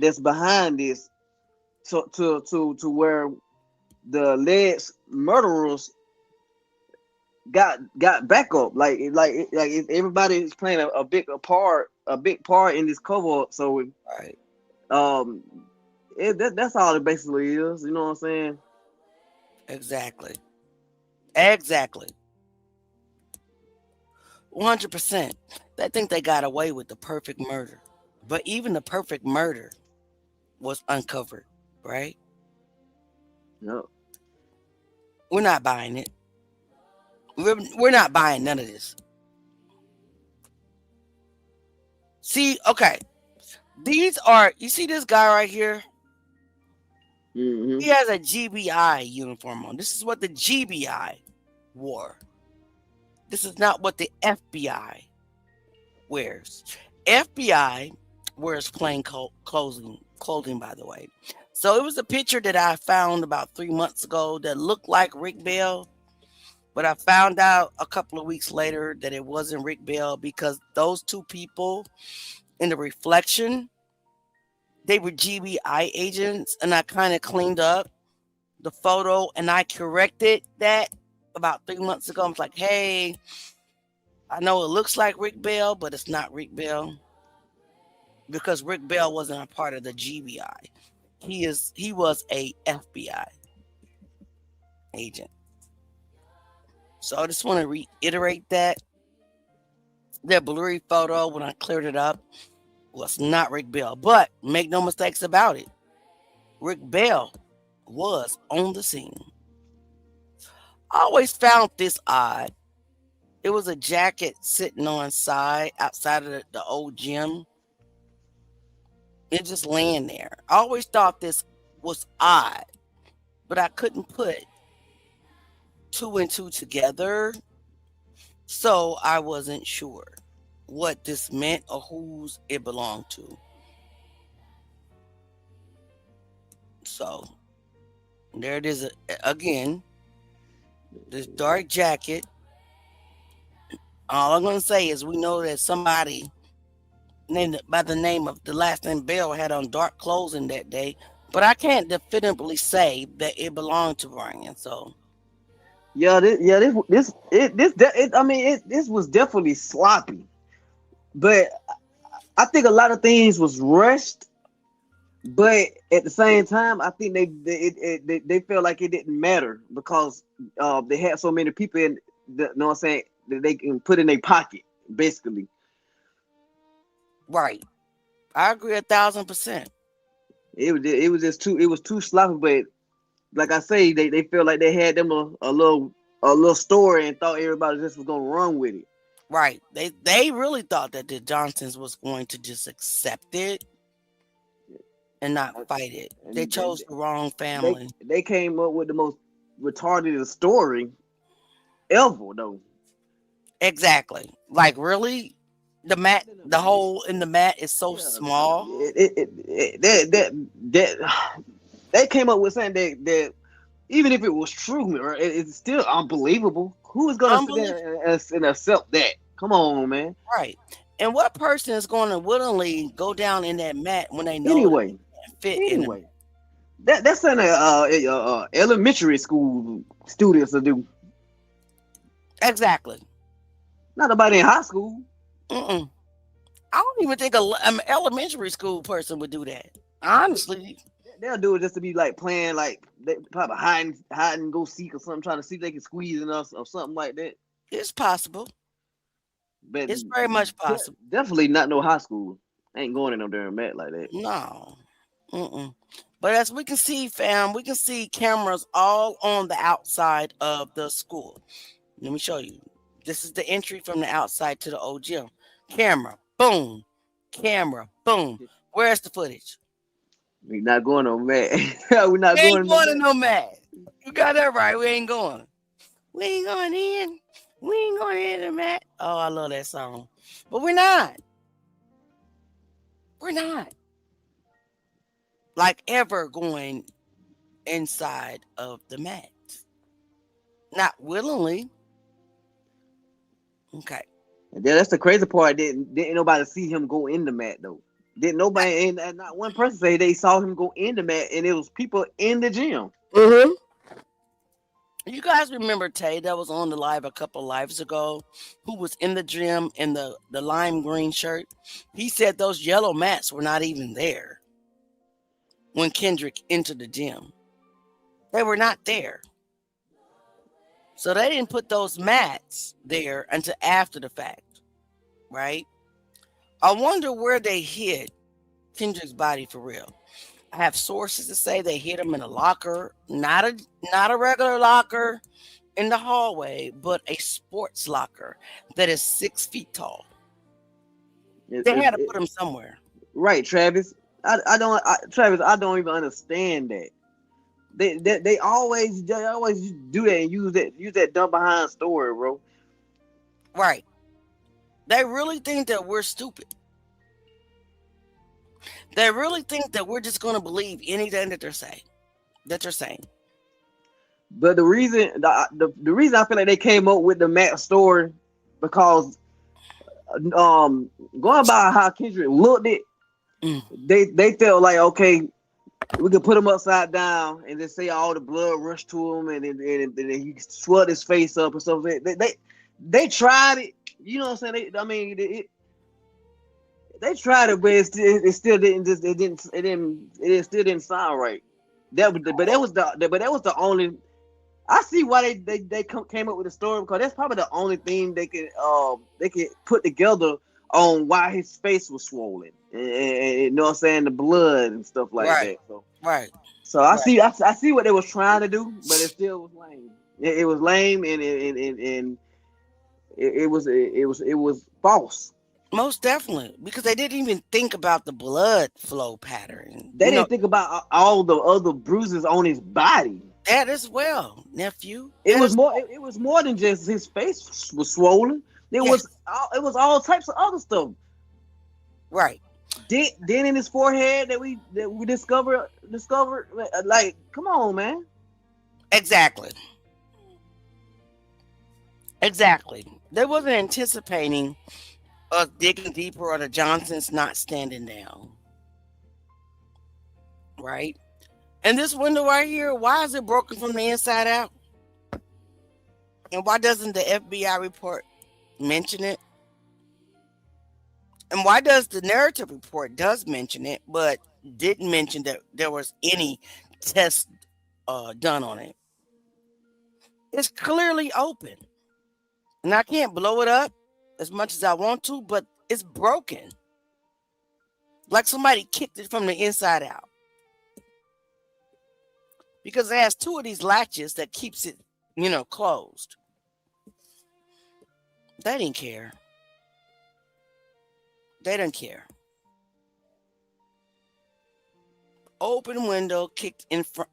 that's behind this. To where the alleged murderers got back up. Like everybody is playing a big part in this cover up. So right. That's all it basically is. You know what I'm saying? Exactly. 100%. They think they got away with the perfect murder, but even the perfect murder was uncovered, right? No. We're not buying it. We're not buying none of this. See, okay. These are, you see this guy right here? Mm-hmm. He has a GBI uniform on. This is what the GBI wore. This is not what the FBI wears. FBI wears plain clothing, by the way. So it was a picture that I found about 3 months ago that looked like Rick Bell, but I found out a couple of weeks later that it wasn't Rick Bell because those two people in the reflection, they were GBI agents, and I kind of cleaned up the photo and I corrected that about 3 months ago. I was like, hey, I know it looks like Rick Bell, but it's not Rick Bell because Rick Bell wasn't a part of the GBI. He was a FBI agent. So I just want to reiterate that blurry photo when I cleared it up was not Rick Bell, but make no mistakes about it. Rick Bell was on the scene. I always found this odd. It was a jacket sitting outside of the old gym. It just laying there. I always thought this was odd, but I couldn't put 2 and 2 together. So I wasn't sure what this meant or whose it belonged to. So there it is again. This dark jacket. All I'm going to say is we know that somebody named by the name of the last name Bell had on dark clothing that day, but I can't definitively say that it belonged to Brian. So yeah, this was definitely sloppy, but I think a lot of things was rushed. But at the same time, I think they felt like it didn't matter because they had so many people in. You know what I'm saying? That they can put in their pocket, basically. Right, I agree 1,000%. It was just too sloppy. But like I say, they felt like they had them a little story and thought everybody just was gonna run with it. Right, they really thought that the Johnsons was going to just accept it and not fight it. They chose the wrong family. They came up with the most retarded story ever, though. Exactly. Like, really? The hole in the mat is so small. They came up with saying that even if it was true, it's still unbelievable. Who is gonna sit there and accept that? Come on, man. Right. And what person is going to willingly go down in that mat when they know anyway? Fit in that's an elementary school students to do. Exactly. Not nobody in high school. I don't even think an elementary school person would do that. Honestly, they'll do it just to be like playing, like they probably hide and go seek or something, trying to see if they can squeeze in us or something like that. It's possible. But it's very much possible. Definitely not no high school. Ain't going in no damn mat like that. No. But as we can see, fam, we can see cameras all on the outside of the school. Let me show you. This is the entry from the outside to the old gym. Camera, boom. Camera, boom. Where's the footage? We not going on mat. We're not going to no mat. You got that right. We ain't going. We ain't going in. We ain't going in the mat. Oh, I love that song. But we're not. We're not. Like ever going inside of the mat. Not willingly. Okay. And then that's the crazy part. Didn't nobody see him go in the mat though. Didn't nobody, and not one person say they saw him go in the mat, and it was people in the gym. You guys remember Tay that was on the live a couple lives ago, who was in the gym in the lime green shirt? He said those yellow mats were not even there when Kendrick entered the gym. They were not there. So they didn't put those mats there until after the fact, right? I wonder where they hid Kendrick's body for real. I have sources to say they hid him in a locker, not a regular locker in the hallway, but a sports locker that is 6 feet tall. They had to put him somewhere. Right, Travis. Travis, I don't even understand that. They always do that and use that dumb behind story, bro. Right. They really think that we're stupid. They really think that we're just going to believe anything that they're saying. But the reason I feel like they came up with the Matt story because going by how Kendrick looked it, they felt like, okay, we could put him upside down and then say all the blood rushed to him and then he swelled his face up and stuff. They tried it, you know what I'm saying? They tried it, but it still didn't sound right. That was the only. I see why they came up with the story, because that's probably the only thing they could put together on why his face was swollen, and you know what I'm saying, the blood and stuff like that. So So I see what they was trying to do, but it still was lame. It was lame, and it was false. Most definitely, because they didn't even think about the blood flow pattern. They didn't think about all the other bruises on his body. That as well, nephew. It was more than just his face was swollen. It was all types of other stuff. Right. Then in his forehead that we discovered. Like, come on, man. Exactly. They wasn't anticipating us digging deeper or the Johnsons not standing down. Right? And this window right here, why is it broken from the inside out? And why doesn't the FBI report mention it? And why does the narrative report does mention it, but didn't mention that there was any test done on it? It's clearly open. And I can't blow it up as much as I want to, but it's broken. Like somebody kicked it from the inside out. Because it has two of these latches that keeps it, closed. They didn't care. They didn't care. Open window, kicked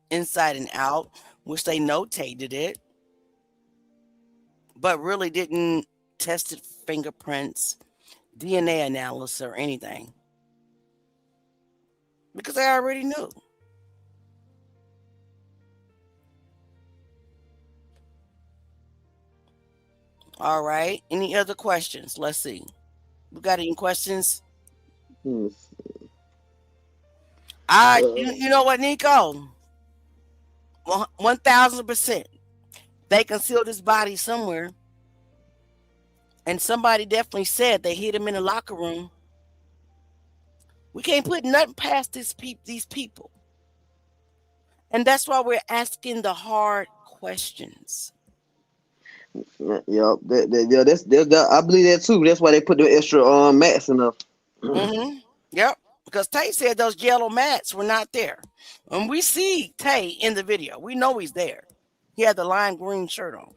inside and out, which they notated it, but really didn't test it, fingerprints, DNA analysis, or anything. Because they already knew. All right. Any other questions? Let's see. We got any questions? You know what, Nico? 1,000%. They concealed his body somewhere. And somebody definitely said they hid him in the locker room. We can't put nothing past these people. And that's why we're asking the hard questions. Yep, I believe that too. That's why they put the extra mats in up. Mm-hmm. Yep, because Tay said those yellow mats were not there. When we see Tay in the video, we know he's there. He had the lime green shirt on.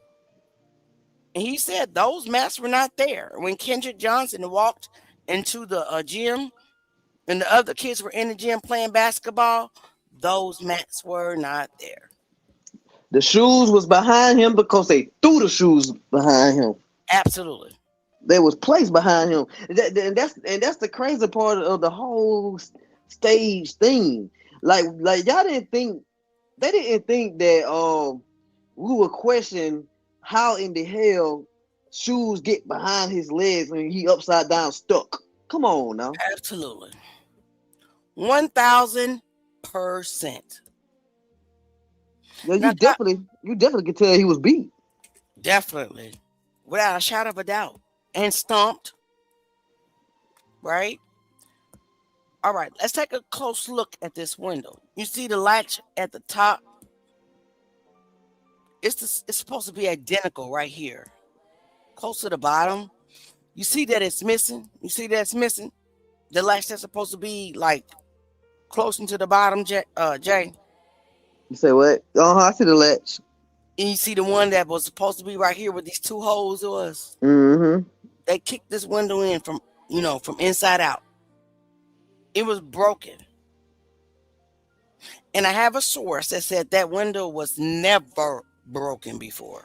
And he said those mats were not there. When Kendrick Johnson walked into the gym and the other kids were in the gym playing basketball, those mats were not there. The shoes was behind him because they threw the shoes behind him. Absolutely. They was placed behind him. And that's the crazy part of the whole stage thing. Like y'all didn't think that we would question how in the hell shoes get behind his legs when he upside down stuck. Come on now. Absolutely. 1,000%. Yeah, Now, you definitely could tell he was beat. definitely, without a shadow of a doubt, and stomped. Right. All right. Let's take a close look at this window. You see the latch at the top. It's supposed to be identical right here, close to the bottom. You see that it's missing. You see that it's missing. The latch that's supposed to be like close into the bottom, Jay. You say what? I see the latch. And you see the one that was supposed to be right here with these two holes was. Mm-hmm. They kicked this window in from from inside out. It was broken. And I have a source that said that window was never broken before.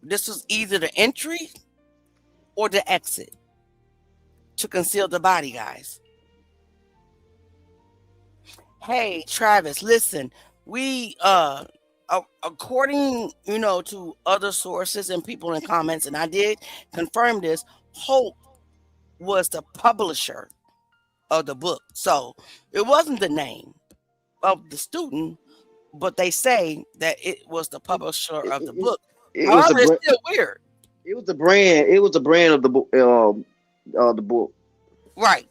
This was either the entry or the exit to conceal the body, guys. Hey, Travis, listen. We according, to other sources and people in comments, and I did confirm this, Hope was the publisher of the book. So it wasn't the name of the student, but they say that it was the publisher of the book. However, it's still weird. It was the brand. It was the brand of the book. The book. Right.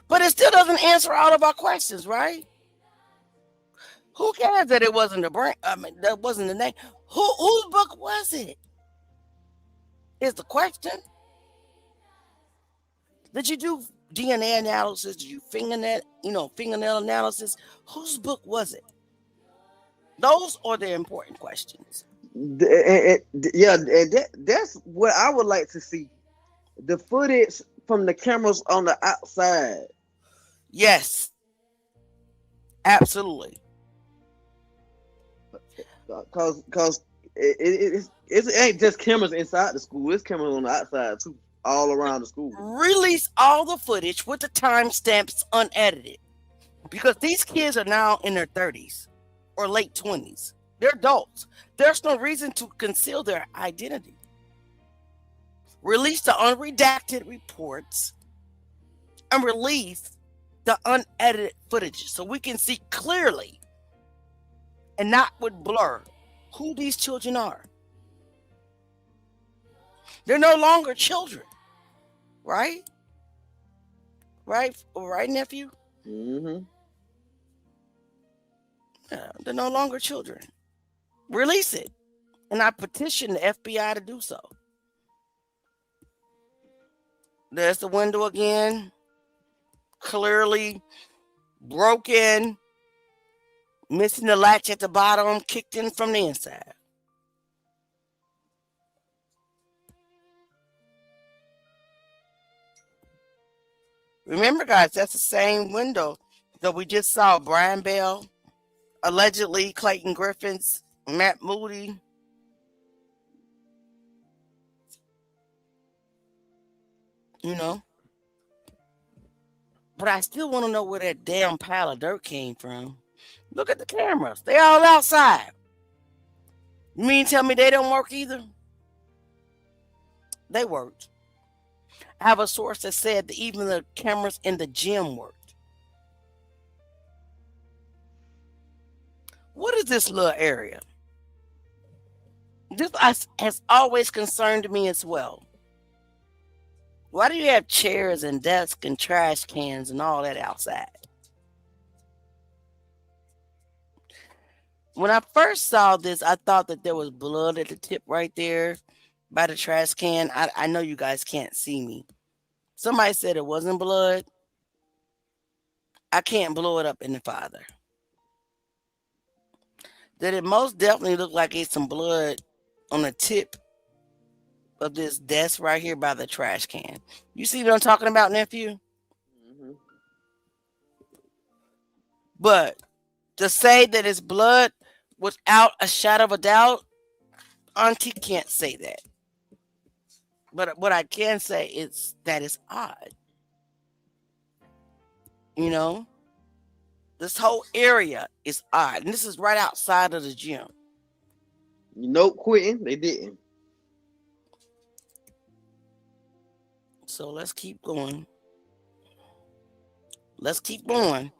But it still doesn't answer all of our questions, right? Who cares that it wasn't the brand? I mean, that wasn't the name. Whose book was it? Is the question. Did you do DNA analysis? Did you fingernail analysis? Whose book was it? Those are the important questions. That's what I would like to see. The footage from the cameras on the outside. Yes. Absolutely. Cause it ain't just cameras inside the school. It's cameras on the outside too, all around the school. Release all the footage with the timestamps unedited, because these kids are now in their 30s or late 20s. They're adults. There's no reason to conceal their identity. Release the unredacted reports and release the unedited footage so we can see clearly and not with blur who these children are. They're no longer children, right? Right, nephew? Mm-hmm. Yeah, they're no longer children. Release it. And I petition the FBI to do so. There's the window again. Clearly broken. Missing the latch at the bottom, kicked in from the inside. Remember, guys, that's the same window that we just saw Brian Bell, allegedly Clayton Griffiths, Matt Moody. But I still want to know where that damn pile of dirt came from. Look at the cameras. They all outside. You mean tell me they don't work either? They worked. I have a source that said that even the cameras in the gym worked. What is this little area? This has always concerned me as well. Why do you have chairs and desks and trash cans and all that outside? When I first saw this, I thought that there was blood at the tip right there by the trash can. I know you guys can't see me. Somebody said it wasn't blood. I can't blow it up any farther. That it most definitely looked like it's some blood on the tip of this desk right here by the trash can. You see what I'm talking about, nephew? Mm-hmm. But to say that it's blood without a shadow of a doubt, Auntie can't say that. But what I can say is that it's odd. This whole area is odd. And this is right outside of the gym. Quitting. They didn't. So let's keep going. Let's keep going.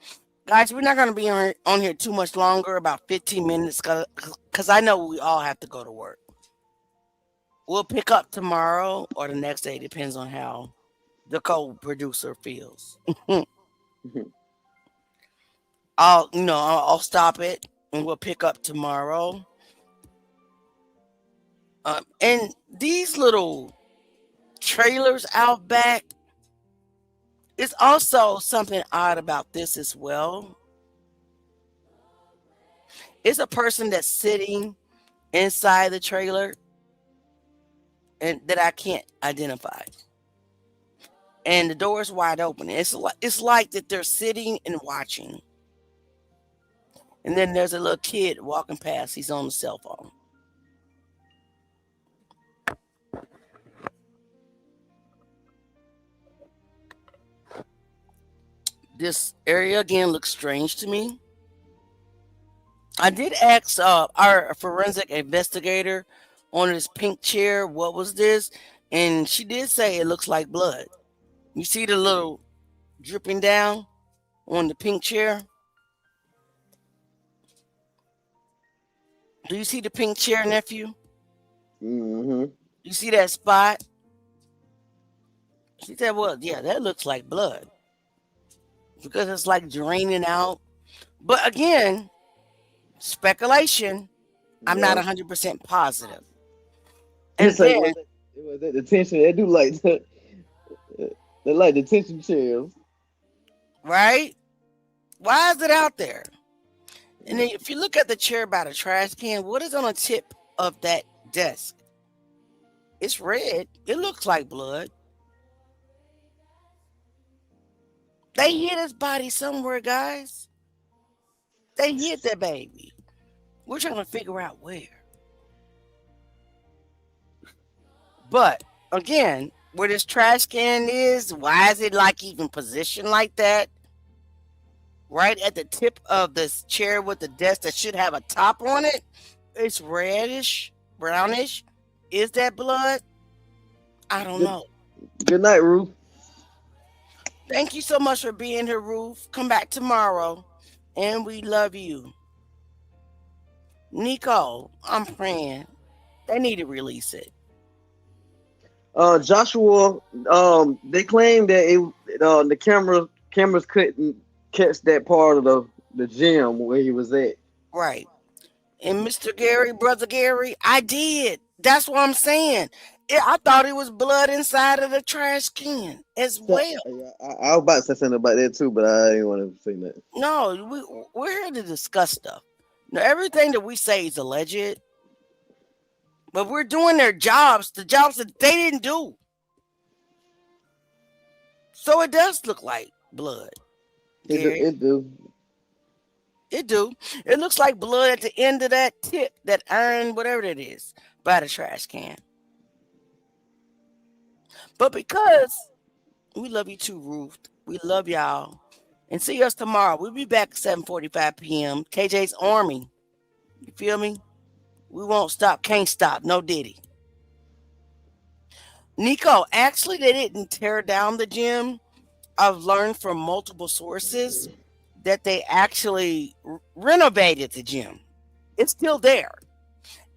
Guys, we're not going to be on here too much longer, about 15 minutes, because I know we all have to go to work. We'll pick up tomorrow or the next day, depends on how the co-producer feels. I'll stop it and we'll pick up tomorrow. And these little trailers out back, it's also something odd about this as well. It's a person that's sitting inside the trailer and that I can't identify. And the door is wide open. It's like that they're sitting and watching. And then there's a little kid walking past. He's on the cell phone. This area again looks strange to me. I did ask our forensic investigator on this pink chair, what was this? And she did say it looks like blood. You see the little dripping down on the pink chair? Do you see the pink chair, nephew? Mm-hmm. You see that spot? She said, well, yeah, that looks like blood. Because it's like draining out. But again, speculation. I'm not 100% positive. And It's like, was that detention? They do like they like detention chairs, right? Why is it out there? And then if you look at the chair by the trash can, what is on the tip of that desk? It's red. It looks like blood. They hid his body somewhere, guys. They hid that baby. We're trying to figure out where. But again, where this trash can is, why is it like even positioned like that? Right at the tip of this chair with the desk that should have a top on it. It's reddish, brownish. Is that blood? I don't know. Good night, Ruth. Thank you so much for being here, Ruth. Come back tomorrow. And we love you. Nico, I'm praying. They need to release it. Joshua, they claim that the cameras couldn't catch that part of the gym where he was at. Right. And Mr. Gary, Brother Gary, I did. That's what I'm saying. I thought it was blood inside of the trash can as well. I was about to say something about that too, but I didn't want to say that. No, we're here to discuss stuff. Now, everything that we say is alleged, but we're doing their jobs, the jobs that they didn't do. So it does look like blood. It do. It do. It looks like blood at the end of that tip, that iron, whatever it is, by the trash can. But because we love you too, Ruth, we love y'all. And see us tomorrow. We'll be back at 7:45 p.m. KJ's Army. You feel me? We won't stop, can't stop. No Diddy. Nico, actually, they didn't tear down the gym. I've learned from multiple sources that they actually renovated the gym. It's still there.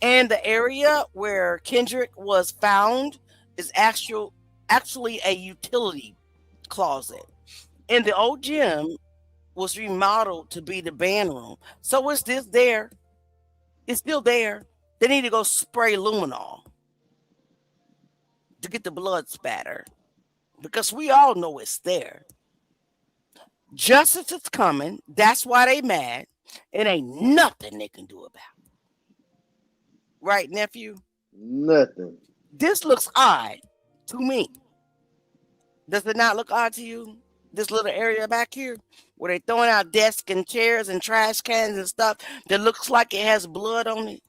And the area where Kendrick was found is actually a utility closet. And the old gym was remodeled to be the band room. So it's this there. It's still there. They need to go spray luminol to get the blood spatter. Because we all know it's there. Justice is coming. That's why they mad. It ain't nothing they can do about it. Right, nephew? Nothing. This looks odd to me. Does it not look odd to you? This little area back here where they throwing out desks and chairs and trash cans and stuff that looks like it has blood on it.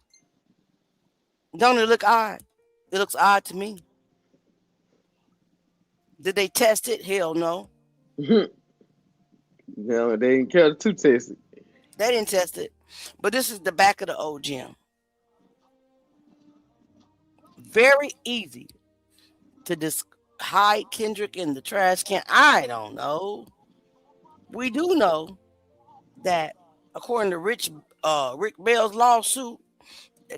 Don't it look odd? It looks odd to me. Did they test it? Hell no. No, they didn't care to test it. They didn't test it. But this is the back of the old gym. Very easy to hide Kendrick in the trash can. I don't know. We do know that according to Rick Bell's lawsuit,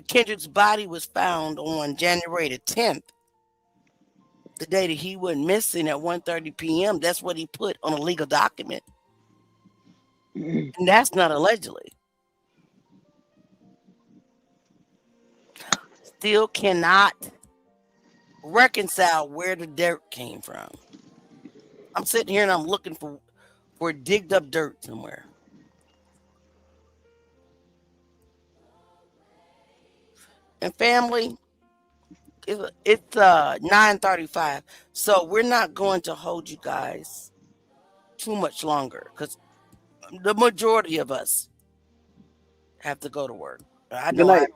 Kendrick's body was found on January the 10th, the day that he went missing at 1:30 p.m. That's what he put on a legal document. And that's not allegedly. Still cannot reconcile where the dirt came from. I'm sitting here and I'm looking for digged up dirt somewhere. And family, it's 9:35, so we're not going to hold you guys too much longer because the majority of us have to go to work. Good night.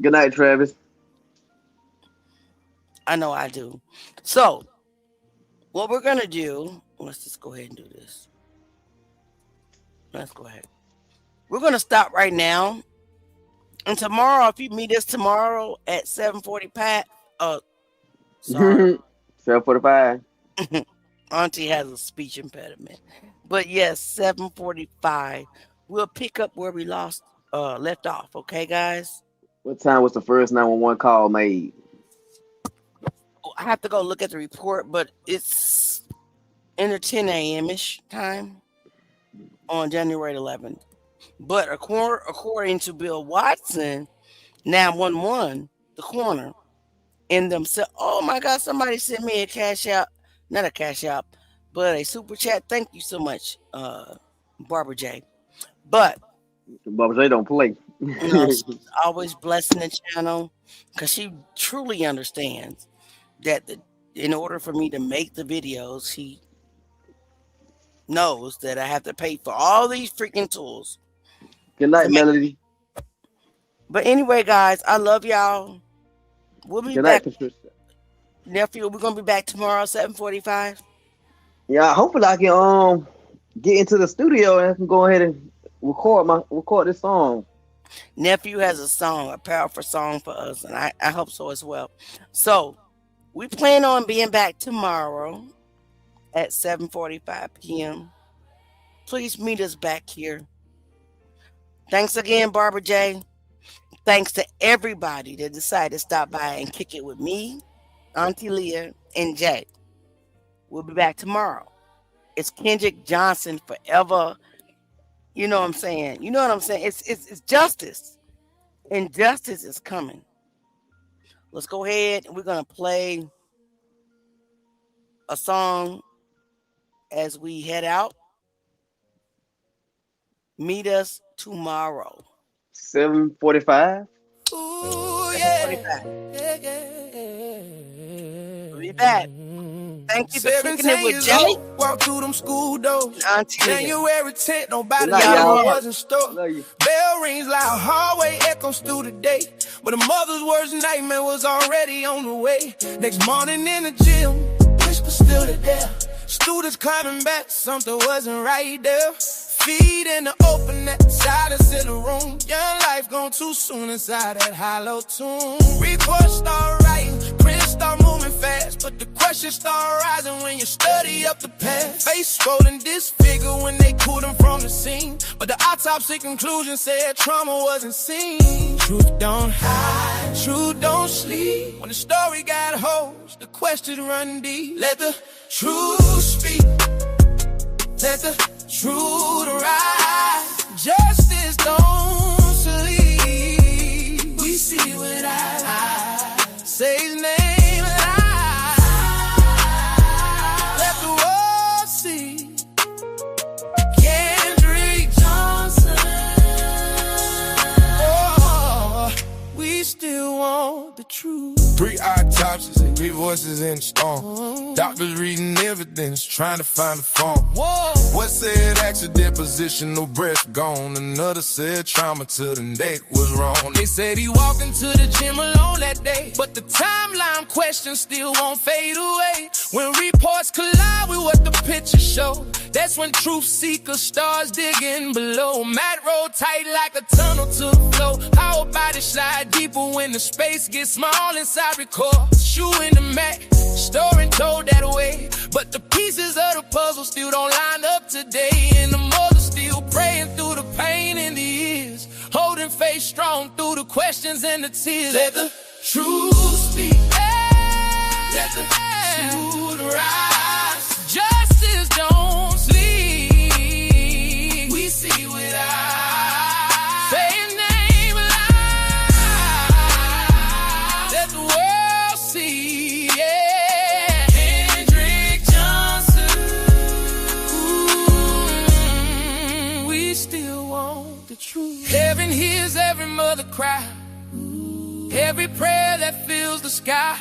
Good night, Travis. I know I do. So what we're gonna do, let's just go ahead and do this. Let's go ahead. We're gonna stop right now. And tomorrow, if you meet us tomorrow at 7:45, sorry. 7:45. Auntie has a speech impediment. But yes, 7:45. We'll pick up where we left off, okay, guys? What time was the first 911 call made? I have to go look at the report, but it's in the 10 a.m.-ish time on January 11th. But according to Bill Watson, 911, the coroner, in them said, "Oh my God, somebody sent me a cash out, not a cash out, but a super chat. Thank you so much, Barbara J." But Barbara J don't play. she's always blessing the channel because she truly understands that in order for me to make the videos, she knows that I have to pay for all these freaking tools. Good night, Melody. But anyway, guys, I love y'all. We'll be back. Nephew, we're gonna be back tomorrow, 7:45. Yeah, hopefully I can get into the studio and I can go ahead and record this song. Nephew has a song, a powerful song for us, and I hope so as well. So we plan on being back tomorrow at 7:45 p.m. Please meet us back here. Thanks again, Barbara J. Thanks to everybody that decided to stop by and kick it with me, Auntie Leah, and Jay. We'll be back tomorrow. It's Kendrick Johnson forever. You know what I'm saying? You know what I'm saying? It's justice. And justice is coming. Let's go ahead and we're going to play a song as we head out. Meet us tomorrow. 7:45. Ooh, yeah. We'll be back. Thank you for kicking it with Jay. Walk through them school doors. Auntie January 10th, nobody wasn't store. Bell rings loud, hallway echoes through the day. But a mother's worst nightmare was already on the way. Next morning in the gym, whisper still there. Students climbing back, something wasn't right there. Feet in the open, that silence in the room. Young life gone too soon inside that hollow tomb. Reports start writing, prints start moving fast, but the questions start rising when you study up the past. Face rolling disfigured when they pulled them from the scene, but the autopsy conclusion said trauma wasn't seen. Truth don't hide, truth don't sleep. When the story got holes, the questions run deep. Let the truth speak. Let the truth rise. Justice don't sleep. We see with eyes. Say his name alive. Let the world see. Kendrick Johnson. Oh, we still want the truth. 3 autopsies and 3 voices in the storm. Doctors reading evidence, trying to find a phone. What said accident, position, no breath gone. Another said trauma to the neck was wrong. They said he walked into the gym alone that day, but the timeline question still won't fade away. When reports collide with what the pictures show, that's when truth seeker starts digging below. Mat roll tight like a tunnel to the flow. Our body slide deeper when the space gets small inside record. Shoe in the mat, story told that way, but the pieces of the puzzle still don't line up today. And the mother still praying through the stay strong through the questions and the tears. Let the truth speak. Let the truth rise. Justice don't sleep. We see with eyes. Say his name alive. Let the world see. Yeah. Kendrick Johnson. We still want the truth. Heaven hears every mother cry. Every prayer that fills the sky.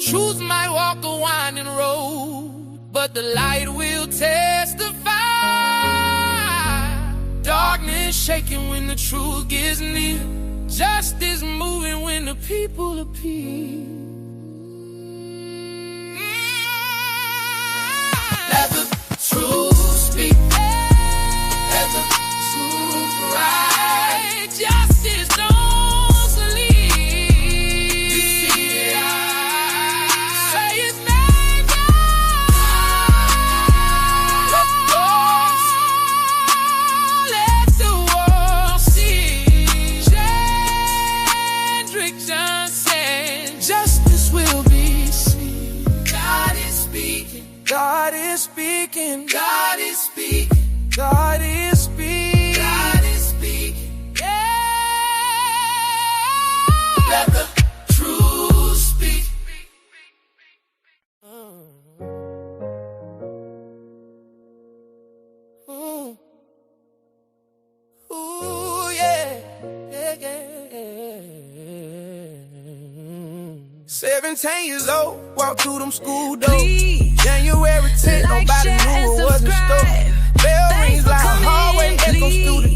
Truth might walk a winding road, but the light will testify. Darkness shaking when the truth gets near. Justice moving when the people appear. Let the truth speak. Let the truth rise. Justice don't. God is speaking. God is speaking. God is speaking. God is speaking. Yeah. Let the truth speak. Ooh, yeah. Yeah, yeah. 17 years old, walked through them school doors. January 10th, nobody knew it wasn't store. Bell rings like a hallway echoes through the